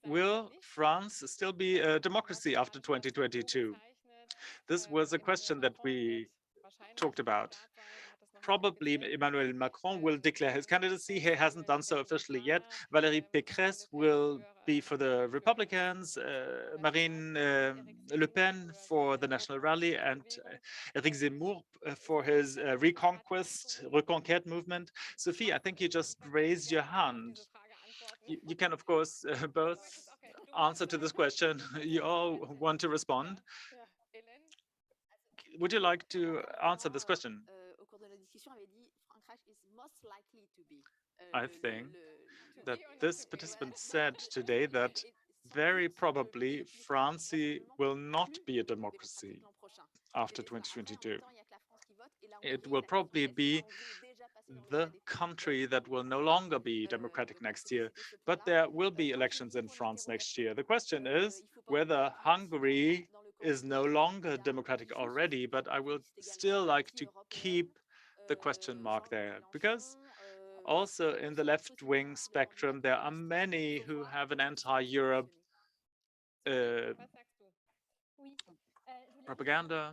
Will France still be a democracy after 2022? This was a question that we talked about. Probably Emmanuel Macron will declare his candidacy. He hasn't done so officially yet. Valérie Pécresse will be for the Republicans, Marine Le Pen for the National Rally, and Eric Zemmour for his Reconquête movement. Sophie, I think you just raised your hand. You can, of course, both answer to this question. You all want to respond. Would you like to answer this question? I think that this participant said today that very probably France will not be a democracy after 2022. It will probably be the country that will no longer be democratic next year, but there will be elections in France next year. The question is whether Hungary is no longer democratic already, but I will still like to keep the question mark there, because also in the left-wing spectrum, there are many who have an anti-Europe propaganda.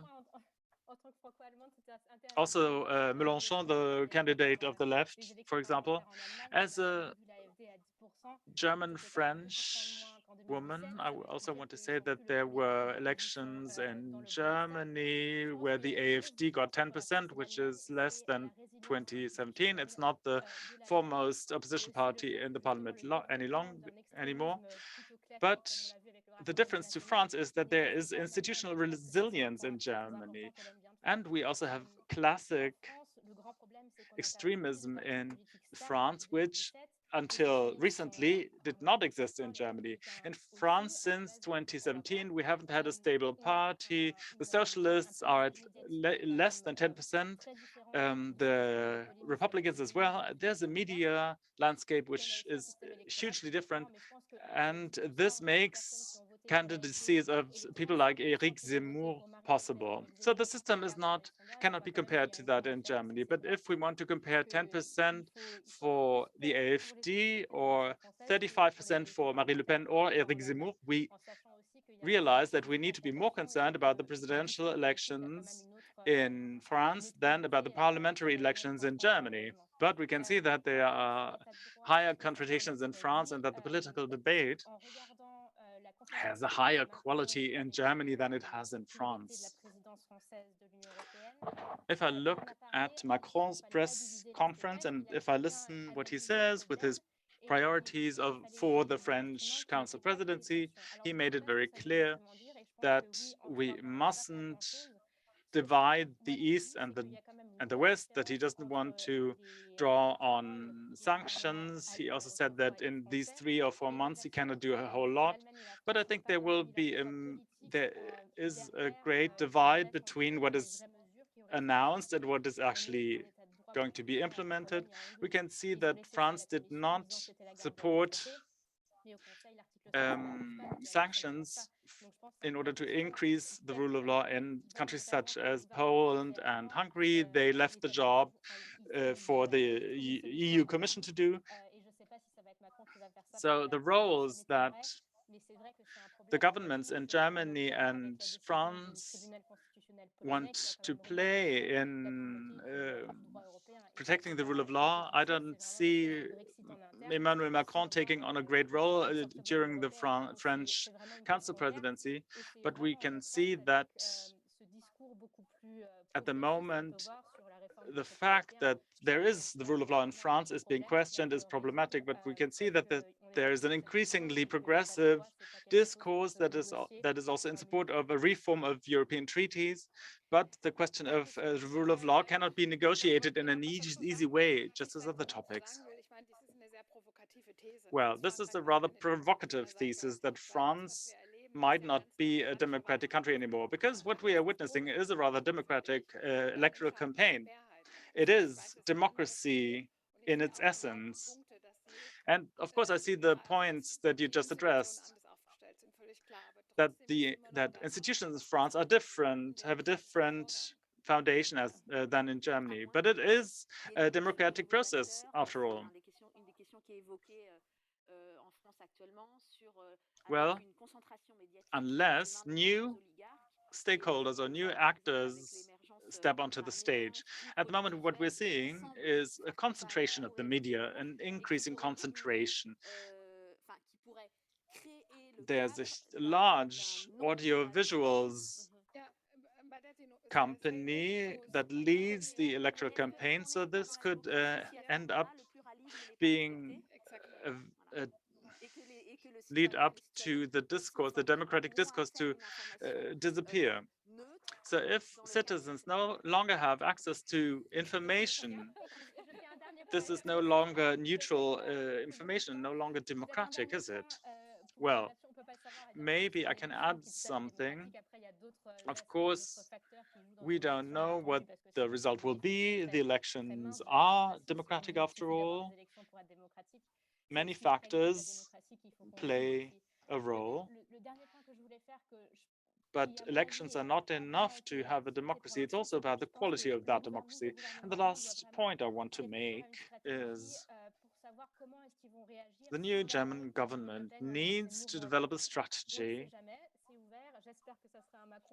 Also, Mélenchon, the candidate of the left, for example, as a German-French woman, I also want to say that there were elections in Germany where the AfD got 10%, which is less than 2017. It's not the foremost opposition party in the parliament anymore. But the difference to France is that there is institutional resilience in Germany. And we also have classic extremism in France, which until recently did not exist in Germany. In France, since 2017, we haven't had a stable party. The socialists are at less than 10%. The Republicans as well. There's a media landscape which is hugely different. And this makes candidacies of people like Eric Zemmour possible. So the system cannot be compared to that in Germany. But if we want to compare 10% for the AfD or 35% for Marine Le Pen or Eric Zemmour, we realize that we need to be more concerned about the presidential elections in France than about the parliamentary elections in Germany. But we can see that there are higher contradictions in France and that the political debate has a higher quality in Germany than it has in France. If I look at Macron's press conference and if I listen what he says with his priorities for the French Council presidency, he made it very clear that we mustn't divide the East and the West, that he doesn't want to draw on sanctions. He also said that in these 3 or 4 months, he cannot do a whole lot. But I think there is a great divide between what is announced and what is actually going to be implemented. We can see that France did not support sanctions in order to increase the rule of law in countries such as Poland and Hungary. They left the job for the EU Commission to do. So the roles that the governments in Germany and France want to play in protecting the rule of law, I don't see Emmanuel Macron taking on a great role during the French Council presidency, but we can see that at the moment, the fact that there is the rule of law in France is being questioned is problematic, but we can see that there is an increasingly progressive discourse that is also in support of a reform of European treaties. But the question of the rule of law cannot be negotiated in an easy way, just as other topics. Well, this is a rather provocative thesis that France might not be a democratic country anymore, because what we are witnessing is a rather democratic electoral campaign. It is democracy in its essence. And of course, I see the points that you just addressed, that institutions in France are different, have a different foundation than in Germany. But it is a democratic process, after all. Well, unless new stakeholders or new actors step onto the stage. At the moment, what we're seeing is a concentration of the media, an increasing concentration. There's a large audiovisuals company that leads the electoral campaign, so this could end up being lead up to the discourse, the democratic discourse, to disappear. So if citizens no longer have access to information, this is no longer neutral information, no longer democratic, is it? Well, maybe I can add something. Of course, we don't know what the result will be. The elections are democratic after all. Many factors play a role. But elections are not enough to have a democracy. It's also about the quality of that democracy. And the last point I want to make is the new German government needs to develop a strategy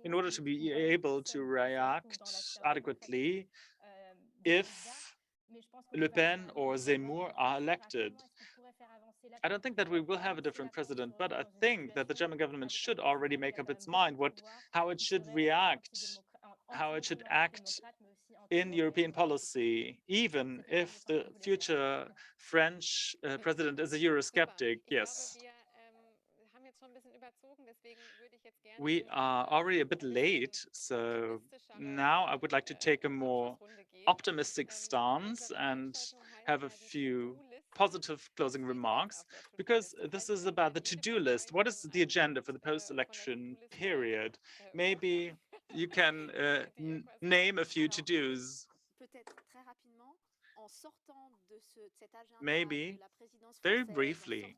in order to be able to react adequately if Le Pen or Zemmour are elected. I don't think that we will have a different president, but I think that the German government should already make up its mind how it should react, how it should act in European policy, even if the future French president is a Eurosceptic. Yes. We are already a bit late, so now I would like to take a more optimistic stance and have a few positive closing remarks, because this is about the to-do list. What is the agenda for the post-election period? Maybe you can name a few to-dos. Maybe, very briefly,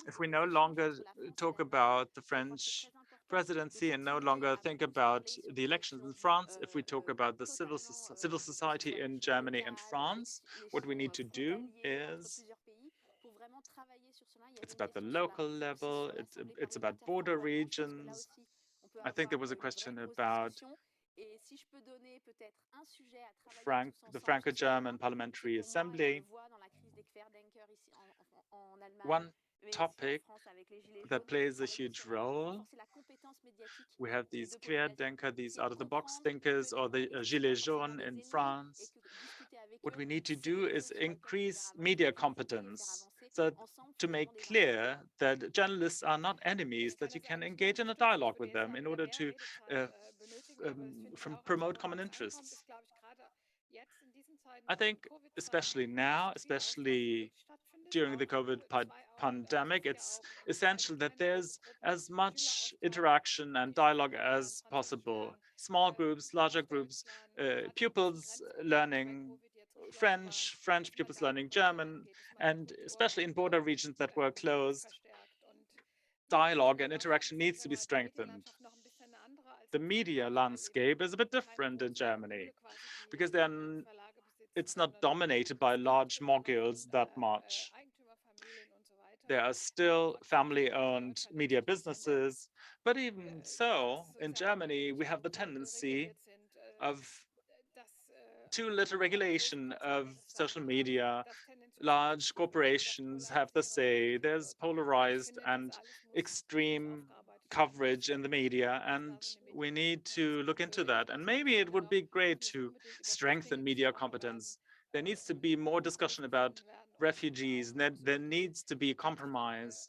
if we no longer talk about the French presidency and no longer think about the elections in France, if we talk about the civil society in Germany and France, what we need to do is, it's about the local level, it's about border regions. I think there was a question about the Franco-German Parliamentary Assembly. One topic that plays a huge role, we have these Querdenker, these out-of-the-box thinkers, or the Gilets jaunes in France. What we need to do is increase media competence, so to make clear that journalists are not enemies, that you can engage in a dialogue with them in order to promote common interests. I think especially now, especially during the COVID pandemic, it's essential that there's as much interaction and dialogue as possible. Small groups, larger groups, pupils learning French pupils learning German, and especially in border regions that were closed, dialogue and interaction needs to be strengthened. The media landscape is a bit different in Germany, because then it's not dominated by large moguls that much. There are still family-owned media businesses, but even so, in Germany, we have the tendency of too little regulation of social media. Large corporations have the say. There's polarized and extreme coverage in the media, and we need to look into that. And maybe it would be great to strengthen media competence. There needs to be more discussion about refugees. There needs to be compromise.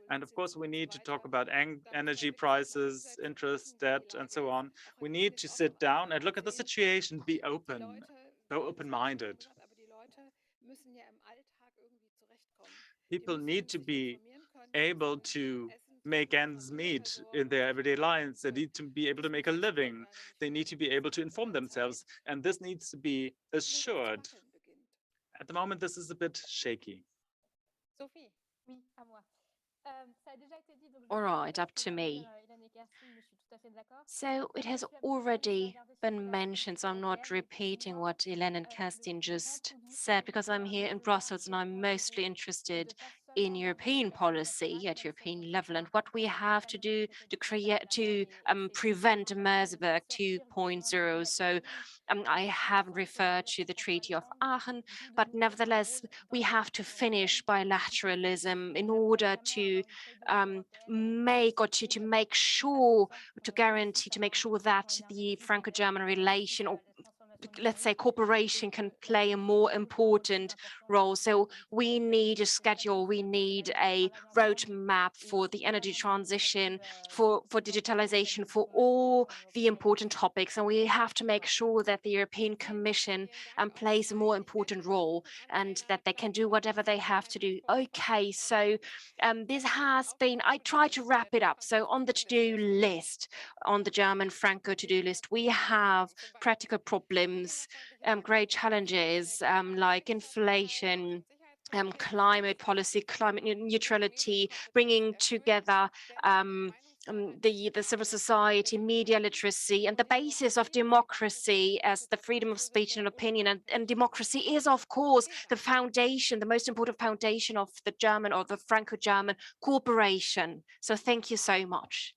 And of course, we need to talk about energy prices, interest, debt, and so on. We need to sit down and look at the situation, be open-minded. People need to be able to make ends meet in their everyday lives. They need to be able to make a living. They need to be able to inform themselves. And this needs to be assured. At the moment, this is a bit shaky. Sophie. Oui, à moi. All right, up to me. So it has already been mentioned, so I'm not repeating what Hélène and Kerstin just said, because I'm here in Brussels and I'm mostly interested in European policy at European level and what we have to do to prevent Mersburg 2.0. So I haven't referred to the Treaty of Aachen, but nevertheless, we have to finish bilateralism in order to make sure that the Franco-German relation, or let's say cooperation, can play a more important role. So we need a schedule, we need a roadmap for the energy transition, for digitalization, for all the important topics. And we have to make sure that the European Commission plays a more important role and that they can do whatever they have to do. Okay, so this has been, I try to wrap it up. So on the to-do list, on the German Franco to-do list, we have practical problems, great challenges like inflation, climate policy, climate neutrality, bringing together the civil society, media literacy, and the basis of democracy as the freedom of speech and opinion. And democracy is, of course, the foundation, the most important foundation of the German or the Franco-German cooperation. So thank you so much.